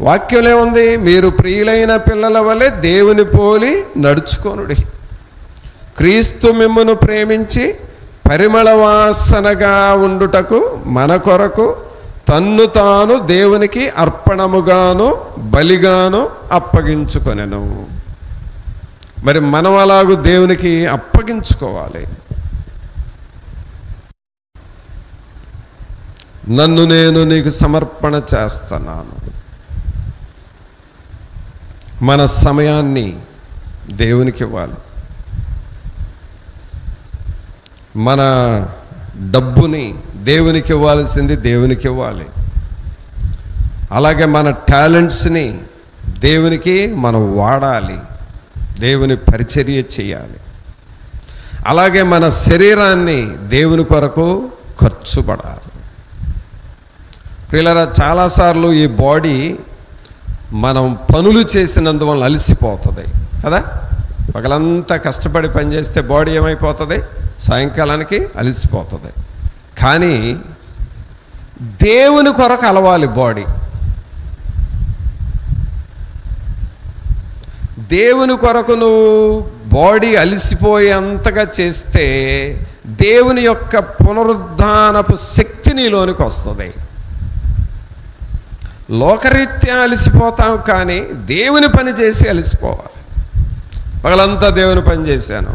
వాక్యంలో ఏముంది? మీరు ప్రియులైన పిల్లల వలె దేవుని పోలి నడుచుకొనుడి. క్రీస్తు మిమ్మును ప్రేమించి పరిమళ వాసనగా ఉండుటకు మన కొరకు తన్ను తాను దేవునికి అర్పణముగాను బలిగాను అప్పగించుకొనెను. మరి మనం అలాగూ దేవునికి అప్పగించుకోవాలి. నన్ను నేను నీకు సమర్పణ చేస్తున్నాను. మన సమయాన్ని దేవునికి ఇవ్వాలి, మన డబ్బుని దేవునికి ఇవ్వాల్సింది దేవునికి ఇవ్వాలి. అలాగే మన టాలెంట్స్ని దేవునికి మనం వాడాలి, దేవుని పరిచర్య చేయాలి. అలాగే మన శరీరాన్ని దేవుని కొరకు ఖర్చు పడాలి. పిల్లరా, చాలాసార్లు ఈ బాడీ మనం పనులు చేసినందువల్ల అలసిపోతుంది కదా. పగలంతా కష్టపడి పనిచేస్తే బాడీ ఏమైపోతుంది? సాయంకాలానికి అలసిపోతుంది. కానీ దేవుని కొరకు అలవాలి బాడీ. దేవుని కొరకు నువ్వు బాడీ అలసిపోయేంతగా చేస్తే దేవుని యొక్క పునరుద్ధానపు శక్తి నీలోనికి వస్తుంది. లోకరీత్యా అలసిపోతాం, కానీ దేవుని పని చేసి అలసిపోవాలి. పగలంతా దేవుని పని చేశాను,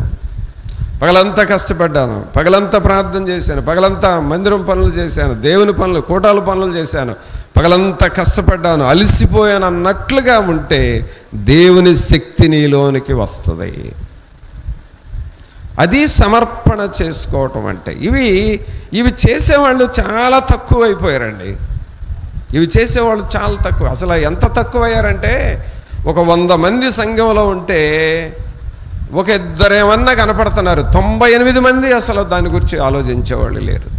పగలంతా కష్టపడ్డాను, పగలంతా ప్రార్థన చేశాను, పగలంతా మందిరం పనులు చేశాను, దేవుని పనులు కూటాల పనులు చేశాను, పగలంతా కష్టపడ్డాను, అలసిపోయాను అన్నట్లుగా ఉంటే దేవుని శక్తి నీలోనికి వస్తుంది. అది సమర్పణ చేసుకోవటం అంటే. ఇవి చేసేవాళ్ళు చాలా తక్కువ అయిపోయారండి. ఇవి చేసేవాళ్ళు చాలా తక్కువ. అసలు ఎంత తక్కువ అయ్యారంటే ఒక 100 మంది సంఘంలో ఉంటే ఒక ఇద్దరేమన్నా కనపడుతున్నారు, 98 మంది అసలు దాని గురించి ఆలోచించేవాళ్ళు లేరు.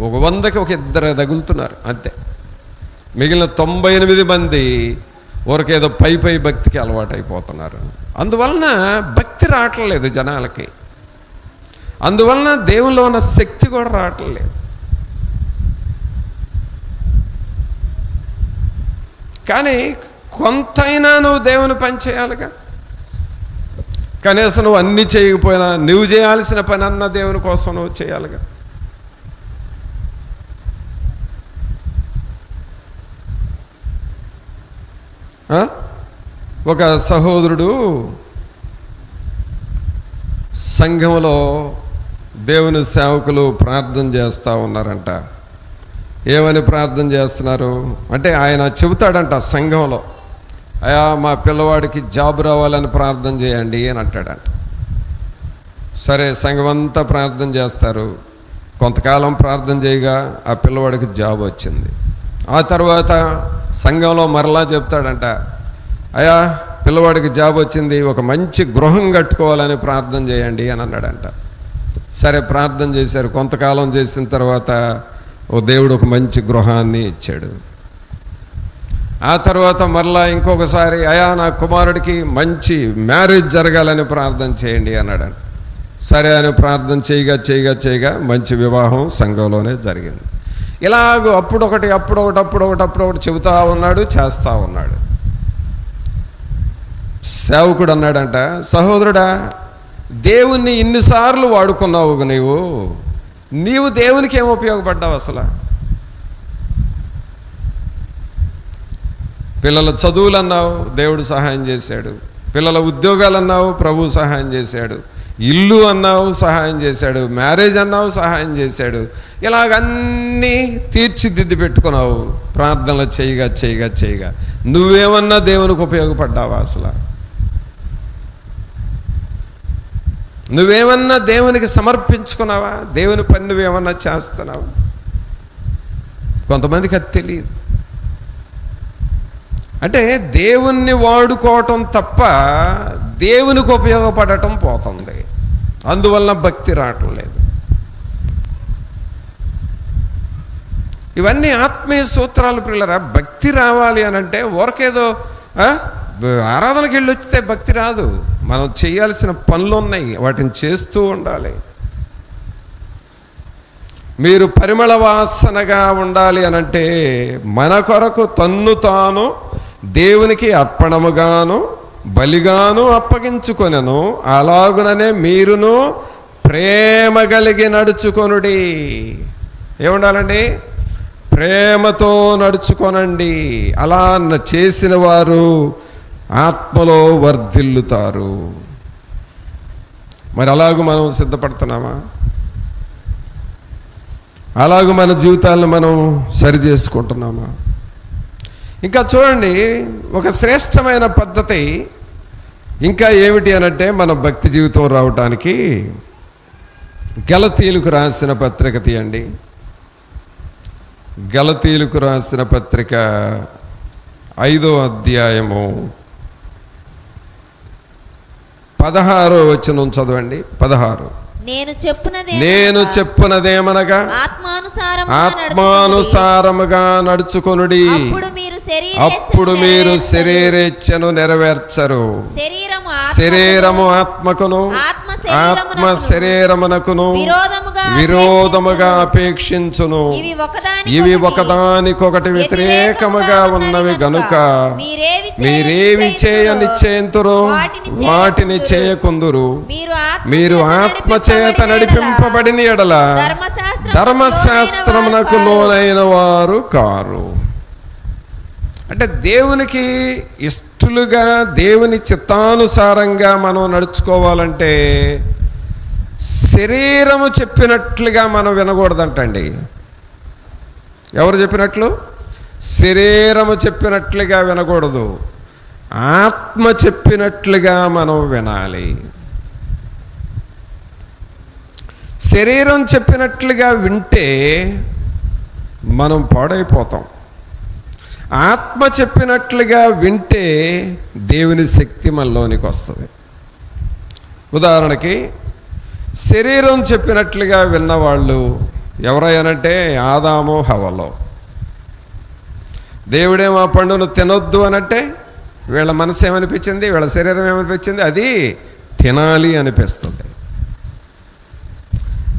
ఒక 100కి ఒక ఇద్దరు తగులుతున్నారు అంతే. మిగిలిన 98 మంది ఊరికేదో పై భక్తికి అలవాటు అయిపోతున్నారు. అందువలన భక్తి రావట్లేదు జనాలకి, అందువలన దేవుల్లో ఉన్న శక్తి కూడా రావట్లేదు. కానీ కొంతైనా నువ్వు దేవుని పని చేయాలిగా. కనీసం నువ్వు అన్నీ చేయకపోయినా నువ్వు చేయాల్సిన పని అన్న దేవుని కోసం నువ్వు చేయాలిగా. ఒక సహోదరుడు సంఘంలో దేవుని సేవకులు ప్రార్థన చేస్తూ ఉన్నారంట. ఏమని ప్రార్థన చేస్తున్నారు అంటే ఆయన చెబుతాడంట సంఘంలో, అయ్యా మా పిల్లవాడికి జాబ్ రావాలని ప్రార్థన చేయండి అని అంటాడంట. సరే, సంఘం అంతా ప్రార్థన చేస్తారు. కొంతకాలం ప్రార్థన చేయగా ఆ పిల్లవాడికి జాబ్ వచ్చింది. ఆ తర్వాత సంఘంలో మరలా చెప్తాడంట, అయ్యా పిల్లవాడికి జాబ్ వచ్చింది, ఒక మంచి గృహం కట్టుకోవాలని ప్రార్థన చేయండి అని అన్నాడంట. సరే, ప్రార్థన చేశారు. కొంతకాలం చేసిన తర్వాత ఓ దేవుడు ఒక మంచి గృహాన్ని ఇచ్చాడు. ఆ తర్వాత మరలా ఇంకొకసారి, అయా నా కుమారుడికి మంచి మ్యారేజ్ జరగాలని ప్రార్థన చేయండి అన్నాడు. సరే అని ప్రార్థన చేయగా మంచి వివాహం సంఘంలోనే జరిగింది. ఇలాగ అప్పుడొకటి చెబుతూ ఉన్నాడు, చేస్తూ ఉన్నాడు. సేవకుడు అన్నాడంట, సహోదరుడా, దేవుణ్ణి ఇన్నిసార్లు వాడుకున్నావు నీవు దేవునికి ఏం ఉపయోగపడ్డావు అసలు? పిల్లల చదువులు అన్నావు, దేవుడు సహాయం చేశాడు. పిల్లల ఉద్యోగాలు అన్నావు, ప్రభు సహాయం చేశాడు. ఇల్లు అన్నావు, సహాయం చేశాడు. మ్యారేజ్ అన్నావు, సహాయం చేశాడు. ఇలాగన్నీ తీర్చిదిద్ది పెట్టుకున్నావు ప్రార్థనలు చేయగా. నువ్వేమన్నా దేవునికి ఉపయోగపడ్డావా అసలు? నువ్వేమన్నా దేవునికి సమర్పించుకున్నావా? దేవుని పని నువ్వేమన్నా చేస్తున్నావు? కొంతమందికి అది తెలియదు. అంటే దేవుణ్ణి వాడుకోవటం తప్ప దేవునికి ఉపయోగపడటం పోతుంది. అందువలన భక్తి రావటం లేదు. ఇవన్నీ ఆత్మీయ సూత్రాలు పిల్లరా. భక్తి రావాలి అని అంటే ఊరకేదో ఆరాధనకి వెళ్ళి వచ్చితే భక్తి రాదు. మనం చేయాల్సిన పనులు ఉన్నాయి, వాటిని చేస్తూ ఉండాలి. మీరు పరిమళ వాసనగా ఉండాలి అనంటే మన కొరకు తన్ను తాను దేవునికి అర్పణముగాను బలిగాను అప్పగించుకొనెను, అలాగుననే మీరును ప్రేమ కలిగి నడుచుకొనుడి. ఏముండాలండి? ప్రేమతో నడుచుకొనండి. అలా చేసిన వారు ఆత్మలో వర్ధిల్లుతారు. మరి అలాగూ మనం సిద్ధపడుతున్నామా? అలాగూ మన జీవితాలను మనం సరి చేసుకుంటున్నామా? ఇంకా చూడండి, ఒక శ్రేష్టమైన పద్ధతి ఇంకా ఏమిటి అనంటే మన భక్తి జీవితం రావటానికి గలతీయులకు రాసిన పత్రిక తీయండి. గలతీయులకు రాసిన పత్రిక 5వ అధ్యాయము 16వ వచనం చదవండి. 16. నేను చెప్పునదేమనగా ఆత్మానుసారముగా నడుచుకొనుడి, అప్పుడు మీరు శరీరేచ్ఛను నెరవేర్చరు. శరీరము ఆత్మకును, ఆత్మ శరీరమునకును విరోధముగా అపేక్షించును. ఇవి ఒకదానికొకటి వ్యతిరేకముగా ఉన్నవి గనుక మీరేవి చేయనిచ్చేంతురో వాటిని చేయకుందురు. మీరు ఆత్మ చేత నడిపింపబడిన ఎడల ధర్మశాస్త్రమునకు లోనైన వారు కారు. అంటే దేవునికి ఇష్టలుగా, దేవుని చిత్తానుసారంగా మనం నడుచుకోవాలంటే శరీరము చెప్పినట్లుగా మనం వినకూడదంటండి. ఎవరు చెప్పినట్లు? శరీరము చెప్పినట్లుగా వినకూడదు, ఆత్మ చెప్పినట్లుగా మనం వినాలి. శరీరం చెప్పినట్లుగా వింటే మనం పాడైపోతాం. ఆత్మ చెప్పినట్లుగా వింటే దేవుని శక్తి మనలోనికి వస్తుంది. ఉదాహరణకి శరీరం చెప్పినట్లుగా విన్నవాళ్ళు ఎవరయ్యానంటే ఆదాము హవ్వలో. దేవుడేమో ఆ పండును తినొద్దు అనంటే వీళ్ళ మనసు ఏమనిపించింది, వీళ్ళ శరీరం ఏమనిపించింది? అది తినాలి అనిపిస్తుంది.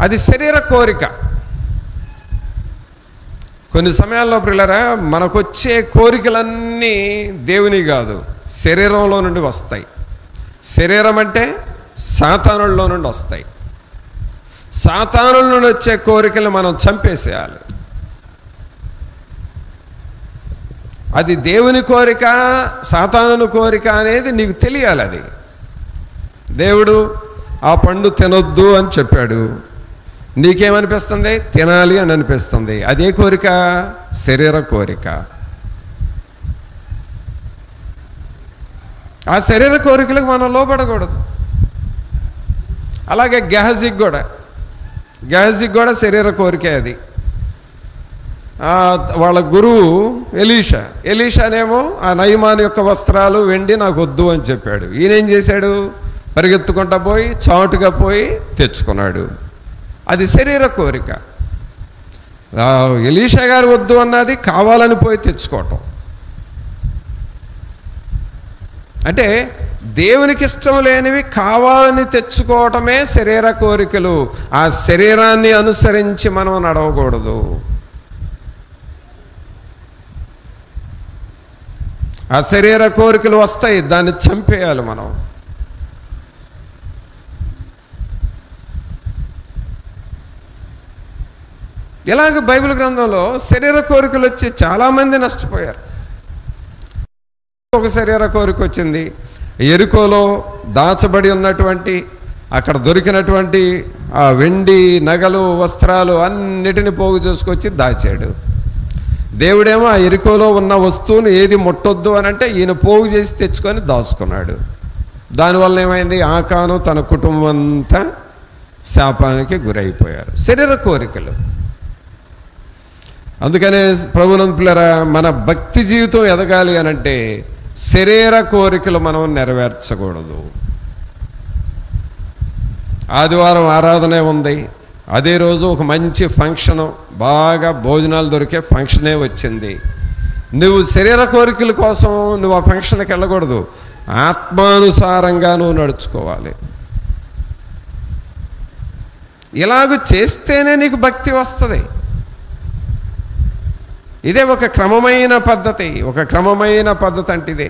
అది శరీర కోరిక. కొన్ని సమయాల్లో పిల్లరా మనకొచ్చే కోరికలన్నీ దేవుని కాదు, శరీరంలో నుండి వస్తాయి. శరీరం అంటే సాతానుల్లో నుండి వస్తాయి. సాతానుల నుండి వచ్చే కోరికలు మనం చంపేసేయాలి. అది దేవుని కోరిక, సాతానుని కోరిక అనేది నీకు తెలియాలి. అది దేవుడు ఆ పండు తినొద్దు అని చెప్పాడు, నీకేమనిపిస్తుంది? తినాలి అని అనిపిస్తుంది. అదే కోరిక, శరీర కోరిక. ఆ శరీర కోరికలకు మనం లోపడకూడదు. అలాగే గెహజీకి కూడా శరీర కోరికే అది. వాళ్ళ గురువు ఎలీషానేమో ఆ నయమాను యొక్క వస్త్రాలు వెండి నాకు వద్దు అని చెప్పాడు. ఈయనేం చేశాడు? పరిగెత్తుకుంటా పోయి చాటుగా పోయి తెచ్చుకున్నాడు. అది శరీర కోరిక. ఎలీషా గారు వద్దు అన్నది కావాలని పోయి తెచ్చుకోవటం. అంటే దేవునికి ఇష్టం లేనివి కావాలని తెచ్చుకోవటమే శరీర కోరికలు. ఆ శరీరాన్ని అనుసరించి మనం నడవకూడదు. ఆ శరీర కోరికలు వస్తాయి, దాన్ని చంపేయాలి మనం. ఇలాగ బైబిల్ గ్రంథంలో శరీర కోరికలు వచ్చి చాలామంది నష్టపోయారు. ఒక శరీర కోరిక వచ్చింది. ఎరికోలో దాచబడి ఉన్నటువంటి, అక్కడ దొరికినటువంటి ఆ వెండి నగలు వస్త్రాలు అన్నిటిని పోగు చేసుకొచ్చి దాచాడు. దేవుడేమో ఆ ఎరికోలో ఉన్న వస్తువుని ఏది ముట్టొద్దు అని అంటే ఈయన పోగు చేసి తెచ్చుకొని దాచుకున్నాడు. దానివల్ల ఏమైంది? ఆకాను తన కుటుంబం అంతా శాపానికి గురైపోయారు. శరీర కోరికలు. అందుకనే ప్రభునందు పిల్లరా, మన భక్తి జీవితం ఎదగాలి అనంటే శరీర కోరికలు మనం నెరవేర్చకూడదు. ఆదివారం ఆరాధనే ఉంది, అదే రోజు ఒక మంచి ఫంక్షను, బాగా భోజనాలు దొరికే ఫంక్షనే వచ్చింది. నువ్వు శరీర కోరికల కోసం నువ్వు ఆ ఫంక్షన్కి వెళ్ళకూడదు. ఆత్మానుసారంగా నువ్వు నడుచుకోవాలి. ఇలాగ చేస్తేనే నీకు భక్తి వస్తుంది. ఇదే ఒక క్రమమైన పద్ధతి. ఒక క్రమమైన పద్ధతి అంటే ఇదే.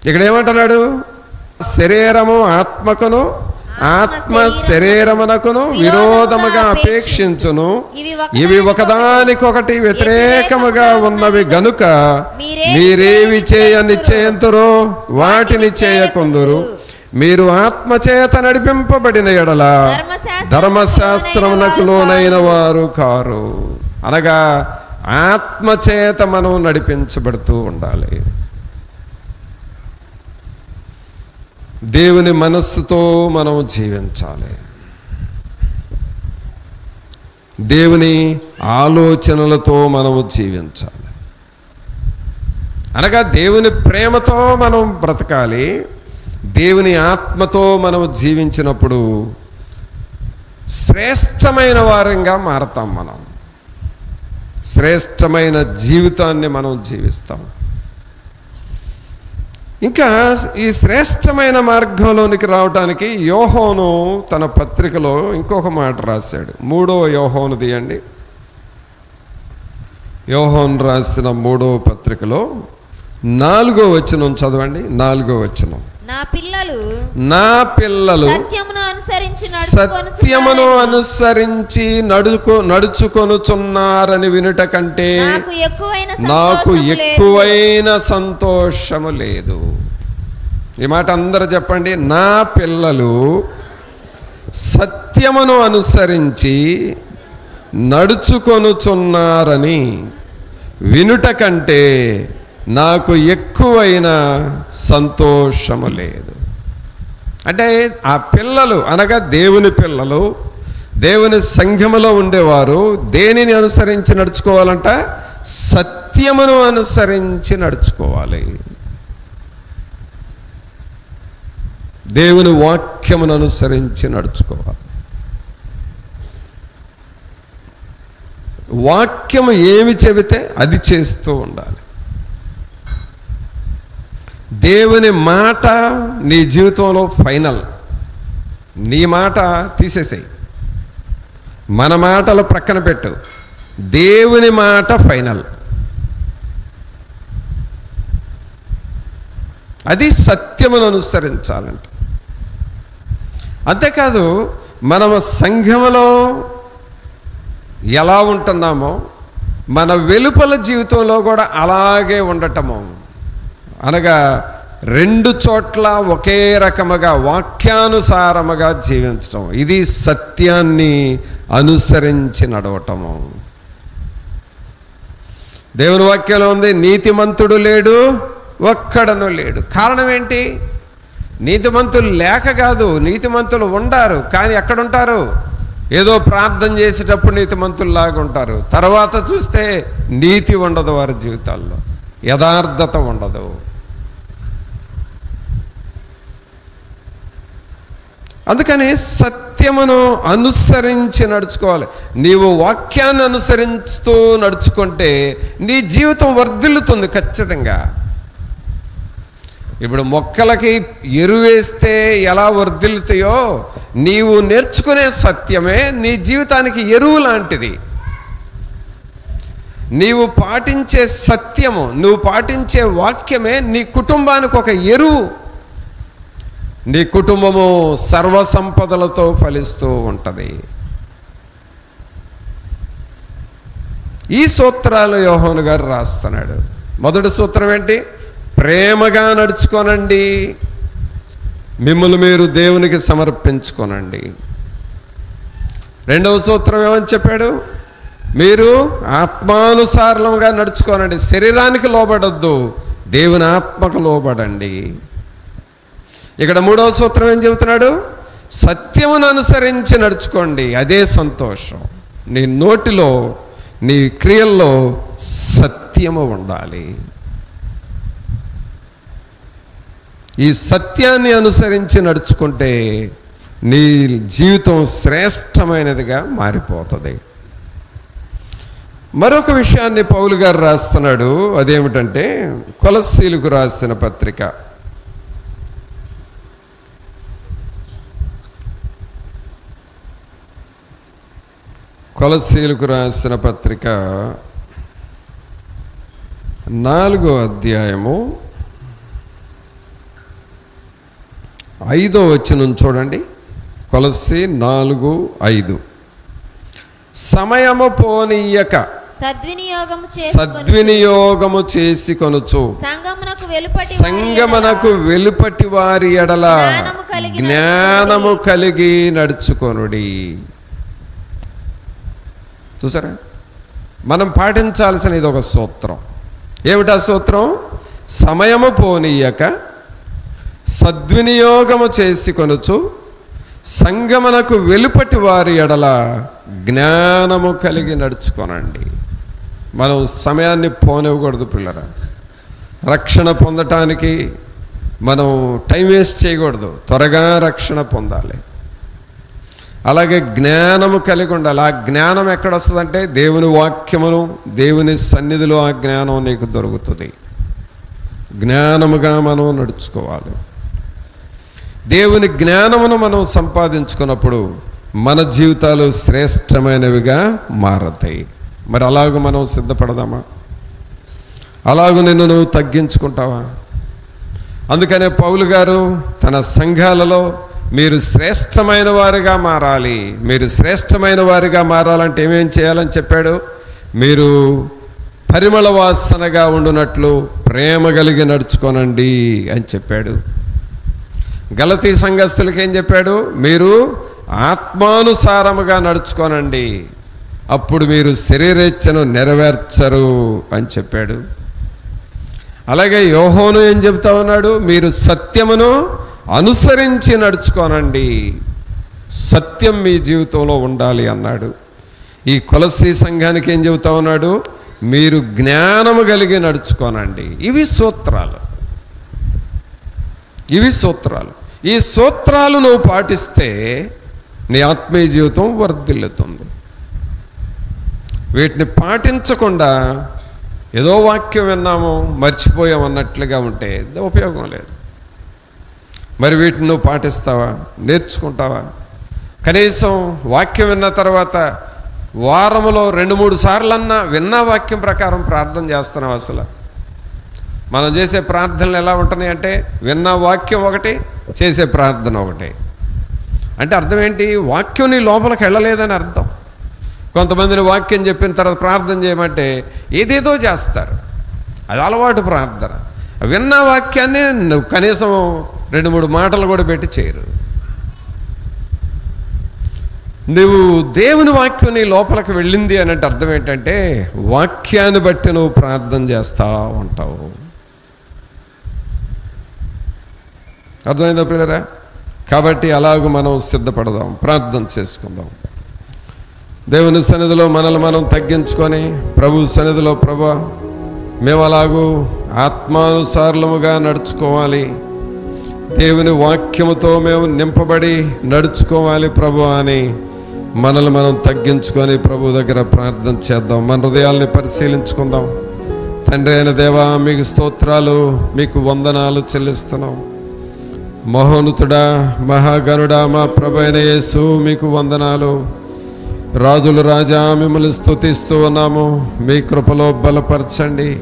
ఇక్కడ ఏమంటున్నాడు? శరీరము ఆత్మకును, ఆత్మ శరీరమునకును విరోధముగా అపేక్షించును. ఇవి ఒకదానికొకటి వ్యతిరేకముగా ఉన్నవి గనుక మీరేవి చేయ నిశ్చయంతురో వాటిని చేయకుందురు. మీరు ఆత్మచేత నడిపింపబడిన ఎడల ధర్మశాస్త్రమునకు లోనైన వారు కారు. అనగా ఆత్మచేత మనం నడిపించబడుతూ ఉండాలి. దేవుని మనస్సుతో మనం జీవించాలి. దేవుని ఆలోచనలతో మనము జీవించాలి. అనగా దేవుని ప్రేమతో మనం బ్రతకాలి. దేవుని ఆత్మతో మనం జీవించినప్పుడు శ్రేష్టమైన వారంగా మారతాం. మనం శ్రేష్టమైన జీవితాన్ని మనం జీవిస్తాం. ఇంకా ఈ శ్రేష్టమైన మార్గంలోనికి రావటానికి యోహోను తన పత్రికలో ఇంకొక మాట రాశాడు. 3వ యోహోను తీయండి. యోహోను రాసిన 3వ పత్రికలో 4వ వచనం చదవండి. 4వ వచనం. నా పిల్లలు సత్యమును అనుసరించి నడుచుకొనుచున్నారని వినుట కంటే నాకు ఎక్కువైన సంతోషము లేదు. ఈ మాట అందరూ చెప్పండి. నా పిల్లలు సత్యమును అనుసరించి నడుచుకొనుచున్నారని వినుట కంటే నాకు ఎక్కువైన సంతోషము లేదు. అంటే ఆ పిల్లలు అనగా దేవుని పిల్లలు, దేవుని సంఘములో ఉండేవారు దేనిని అనుసరించి నడుచుకోవాలంట? సత్యమును అనుసరించి నడుచుకోవాలి. దేవుని వాక్యమును అనుసరించి నడుచుకోవాలి. వాక్యము ఏమి చెబితే అది చేస్తూ ఉండాలి. దేవుని మాట నీ జీవితంలో ఫైనల్. నీ మాట తీసేసేయి, మన మాటలు ప్రక్కన పెట్టు. దేవుని మాట ఫైనల్. అది సత్యమును అనుసరించాలంట. అంతేకాదు మనం సంఘములో ఎలా ఉంటున్నామో మన వెలుపల జీవితంలో కూడా అలాగే ఉండటము. అనగా 2 చోట్ల ఒకే రకముగా వాక్యానుసారముగా జీవించటం. ఇది సత్యాన్ని అనుసరించి నడవటము. దేవుని వాక్యంలో ఉంది, నీతిమంతుడు లేడు, ఒక్కడను లేడు. కారణం ఏంటి? నీతిమంతులు లేక కాదు, నీతిమంతులు ఉండారు. కానీ ఎక్కడుంటారు? ఏదో ప్రార్థన చేసేటప్పుడు నీతిమంతుల్లాగా ఉంటారు. తర్వాత చూస్తే నీతి ఉండదు వారి జీవితాల్లో, యథార్థత ఉండదు. అందుకని సత్యమును అనుసరించి నడుచుకోవాలి. నీవు వాక్యాన్ని అనుసరిస్తూ నడుచుకుంటే నీ జీవితం వర్ధిల్లుతుంది ఖచ్చితంగా. ఇప్పుడు మొక్కలకి ఎరువేస్తే ఎలా వర్ధిల్లుతాయో నీవు నేర్చుకునే సత్యమే నీ జీవితానికి ఎరువు లాంటిది. నీవు పాటించే సత్యము, నువ్వు పాటించే వాక్యమే నీ కుటుంబానికి ఒక ఎరువు. నీ కుటుంబము సర్వసంపదలతో ఫలిస్తూ ఉంటుంది. ఈ సూత్రాలు యోహాను గారు రాస్తున్నాడు. మొదటి సూత్రం ఏంటి? ప్రేమగా నడుచుకోనండి, మిమ్మల్ని మీరు దేవునికి సమర్పించుకోనండి. రెండవ సూత్రం ఏమని చెప్పాడు? మీరు ఆత్మానుసారంగా నడుచుకోనండి, శరీరానికి లోబడొద్దు, దేవుని ఆత్మకు లోబడండి. ఇక్కడ మూడవ సూత్రం ఏం చెబుతున్నాడు? సత్యమును అనుసరించి నడుచుకోండి, అదే సంతోషం. నీ నోటిలో నీ క్రియల్లో సత్యము ఉండాలి. ఈ సత్యాన్ని అనుసరించి నడుచుకుంటే నీ జీవితం శ్రేష్టమైనదిగా మారిపోతుంది. మరొక విషయాన్ని పౌలు గారు రాస్తున్నాడు. అదేమిటంటే కొలస్సీలకు రాసిన పత్రిక కొలస్సీలకు రాసిన పత్రిక 4వ అధ్యాయము 5వ వచనం చూడండి. కొలస్సీ 4:5. సమయము పోనీయక సద్వినియోగము చేసుకొనుచు సంగమునకు వెలుపటి వారి ఎడల జ్ఞానము కలిగి నడుచుకొనుడి. చూసారా, మనం పాటించాల్సిన ఇది ఒక సూత్రం. ఏమిటా సూత్రం? సమయము పోనీయక సద్వినియోగము చేసుకొనుచు సంగమునకు వెలుపటి వారి ఎడల జ్ఞానము కలిగి నడుచుకోనండి. మనం సమయాన్ని పోనివ్వకూడదు పిల్లరా. రక్షణ పొందటానికి మనం టైం వేస్ట్ చేయకూడదు, త్వరగా రక్షణ పొందాలి. అలాగే జ్ఞానము కలిగి ఉండాలి. ఆ జ్ఞానం ఎక్కడ వస్తుందంటే దేవుని వాక్యమును, దేవుని సన్నిధిలో ఆ జ్ఞానం నీకు దొరుకుతుంది. జ్ఞానముగా మనం నడుచుకోవాలి. దేవుని జ్ఞానమును మనం సంపాదించుకున్నప్పుడు మన జీవితాలు శ్రేష్టమైనవిగా మారతాయి. మరి అలాగూ మనం సిద్ధపడదామా? అలాగూ నిన్ను నువ్వు తగ్గించుకుంటావా? అందుకనే పౌలు గారు తన సంఘాలలో మీరు శ్రేష్టమైన వారిగా మారాలి, మీరు శ్రేష్టమైన వారిగా మారాలంటే ఏమేం చేయాలని చెప్పాడు? మీరు పరిమళ వాసనగా ఉండునట్లు ప్రేమ కలిగి నడుచుకోనండి అని చెప్పాడు. గలతీ సంఘస్థులకి ఏం చెప్పాడు? మీరు ఆత్మానుసారముగా నడుచుకోనండి, అప్పుడు మీరు శరీరేచ్ఛను నెరవేర్చరు అని చెప్పాడు. అలాగే యోహాను ఏం చెప్తా ఉన్నాడు? మీరు సత్యమును అనుసరించి నడుచుకోనండి, సత్యం మీ జీవితంలో ఉండాలి అన్నాడు. ఈ కొలస్సీ సంఘానికి ఏం చెబుతా ఉన్నాడు? మీరు జ్ఞానము కలిగి నడుచుకోనండి. ఇవి సూత్రాలు. ఈ సూత్రాలు నువ్వు పాటిస్తే నీ ఆత్మీయ జీవితం వర్ధిల్లుతుంది. వీటిని పాటించకుండా ఏదో వాక్యం విన్నాము మర్చిపోయాం అన్నట్లుగా ఉంటే ఉపయోగం లేదు. మరి వీటిని నువ్వు పాటిస్తావా? నేర్చుకుంటావా? కనీసం వాక్యం విన్న తర్వాత వారములో 2-3 సార్లన్నా విన్న వాక్యం ప్రకారం ప్రార్థన చేస్తున్నావు? అసలు మనం చేసే ప్రార్థనలు ఎలా ఉంటున్నాయి అంటే విన్న వాక్యం ఒకటి, చేసే ప్రార్థన ఒకటి. అంటే అర్థం ఏంటి? వాక్యం నీ లోపలికి వెళ్ళలేదని అర్థం. కొంతమందిని వాక్యం చెప్పిన తర్వాత ప్రార్థన చేయమంటే ఏదేదో చేస్తారు, అది అలవాటు ప్రార్థన. విన్న వాక్యాన్ని నువ్వు కనీసం 2-3 మాటలు కూడా పెట్టి చేయరు. నువ్వు దేవుని వాక్యం నీ లోపలికి వెళ్ళింది అని అంటే అర్థం ఏంటంటే వాక్యాన్ని బట్టి నువ్వు ప్రార్థన చేస్తూ ఉంటావు. అర్థమైందా పిల్లరా? కాబట్టి అలాగూ మనం సిద్ధపడదాం, ప్రార్థన చేసుకుందాం. దేవుని సన్నిధిలో మనల్ని మనం తగ్గించుకొని ప్రభు సన్నిధిలో, ప్రభువా మేము అలాగూ ఆత్మానుసారముగా నడుచుకోవాలి, దేవుని వాక్యముతో మేము నింపబడి నడుచుకోవాలి ప్రభువా అని మనల్ని మనం తగ్గించుకొని ప్రభు దగ్గర ప్రార్థన చేద్దాం. మన హృదయాల్ని పరిశీలించుకుందాం. తండ్రి అయిన దేవా, మీకు స్తోత్రాలు, మీకు వందనాలు చెల్లిస్తున్నాం. మహోన్నతుడా, మహాగణుడా, మా ప్రభు అయిన యేసు మీకు వందనాలు. రాజుల రాజా, మిమ్మల్ని స్తుతిస్తూ ఉన్నాము. మీ కృపలో బలపరచండి.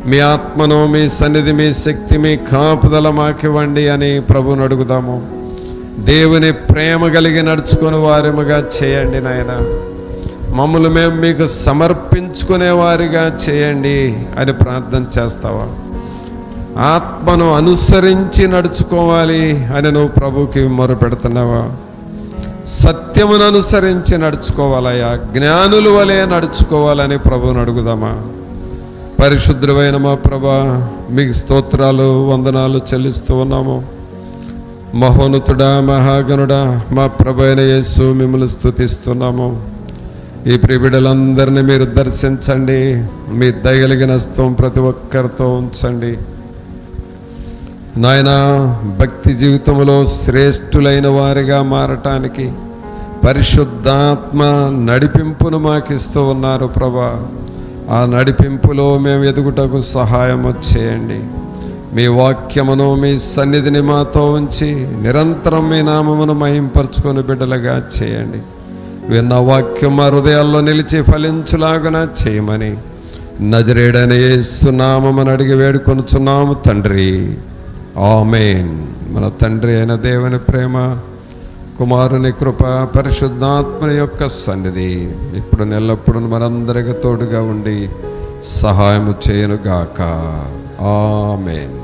మీ ఆత్మను, మీ సన్నిధి, మీ శక్తి, మీ కాపుదల మాకివ్వండి అని ప్రభువుని అడుగుదాము. దేవుని ప్రేమ కలిగి నడుచుకుని వారిముగా చేయండి నాయన. మమ్మల్ని మేము మీకు సమర్పించుకునే వారిగా చేయండి అని ప్రార్థన చేస్తావా? ఆత్మను అనుసరించి నడుచుకోవాలి అని నువ్వు ప్రభుకి మొరపెడుతున్నావా? సత్యమును అనుసరించి నడుచుకోవాలయ్యా, జ్ఞానుల వలె నడుచుకోవాలని ప్రభువుని అడుగుదామా? పరిశుద్ధమైన మా ప్రభా, మీకు స్తోత్రాలు, వందనాలు చెల్లిస్తూ ఉన్నాము. మహోన్నతుడా, మహాగణుడా, మా ప్రభు అయిన యేసు మిమ్మల్ని స్తుతిస్తున్నాము. ఈ ప్రియబిడ్డలందరినీ మీరు దర్శించండి. మీ దయగలిగిన హస్తం ప్రతి ఒక్కరితో ఉంచండి నాయన. భక్తి జీవితంలో శ్రేష్ఠులైన వారిగా మారటానికి పరిశుద్ధాత్మ నడిపింపును మాకిస్తూ ఉన్నారు ప్రభా. ఆ నడిపింపులో మేము ఎదుగుటకు సహాయము చేయండి. మీ వాక్యమును, మీ సన్నిధిని మాతో ఉంచి నిరంతరం మీ నామమును మహింపరచుకొని బిడ్డలుగా చేయండి. విన్న వాక్యం మా హృదయాల్లో నిలిచి ఫలించులాగున చేయమని నజరేయుడైన యేసు నామమున అడిగి వేడుకొనుచున్నాము తండ్రి. ఆమేన్. మన తండ్రి అయిన దేవుని ప్రేమ, కుమారుని కృప, పరిశుద్ధాత్మ యొక్క సన్నిధి ఇప్పుడు ఎల్లప్పుడూ మనందరికి తోడుగా ఉండి సహాయము చేయనుగాక. ఆమేన్.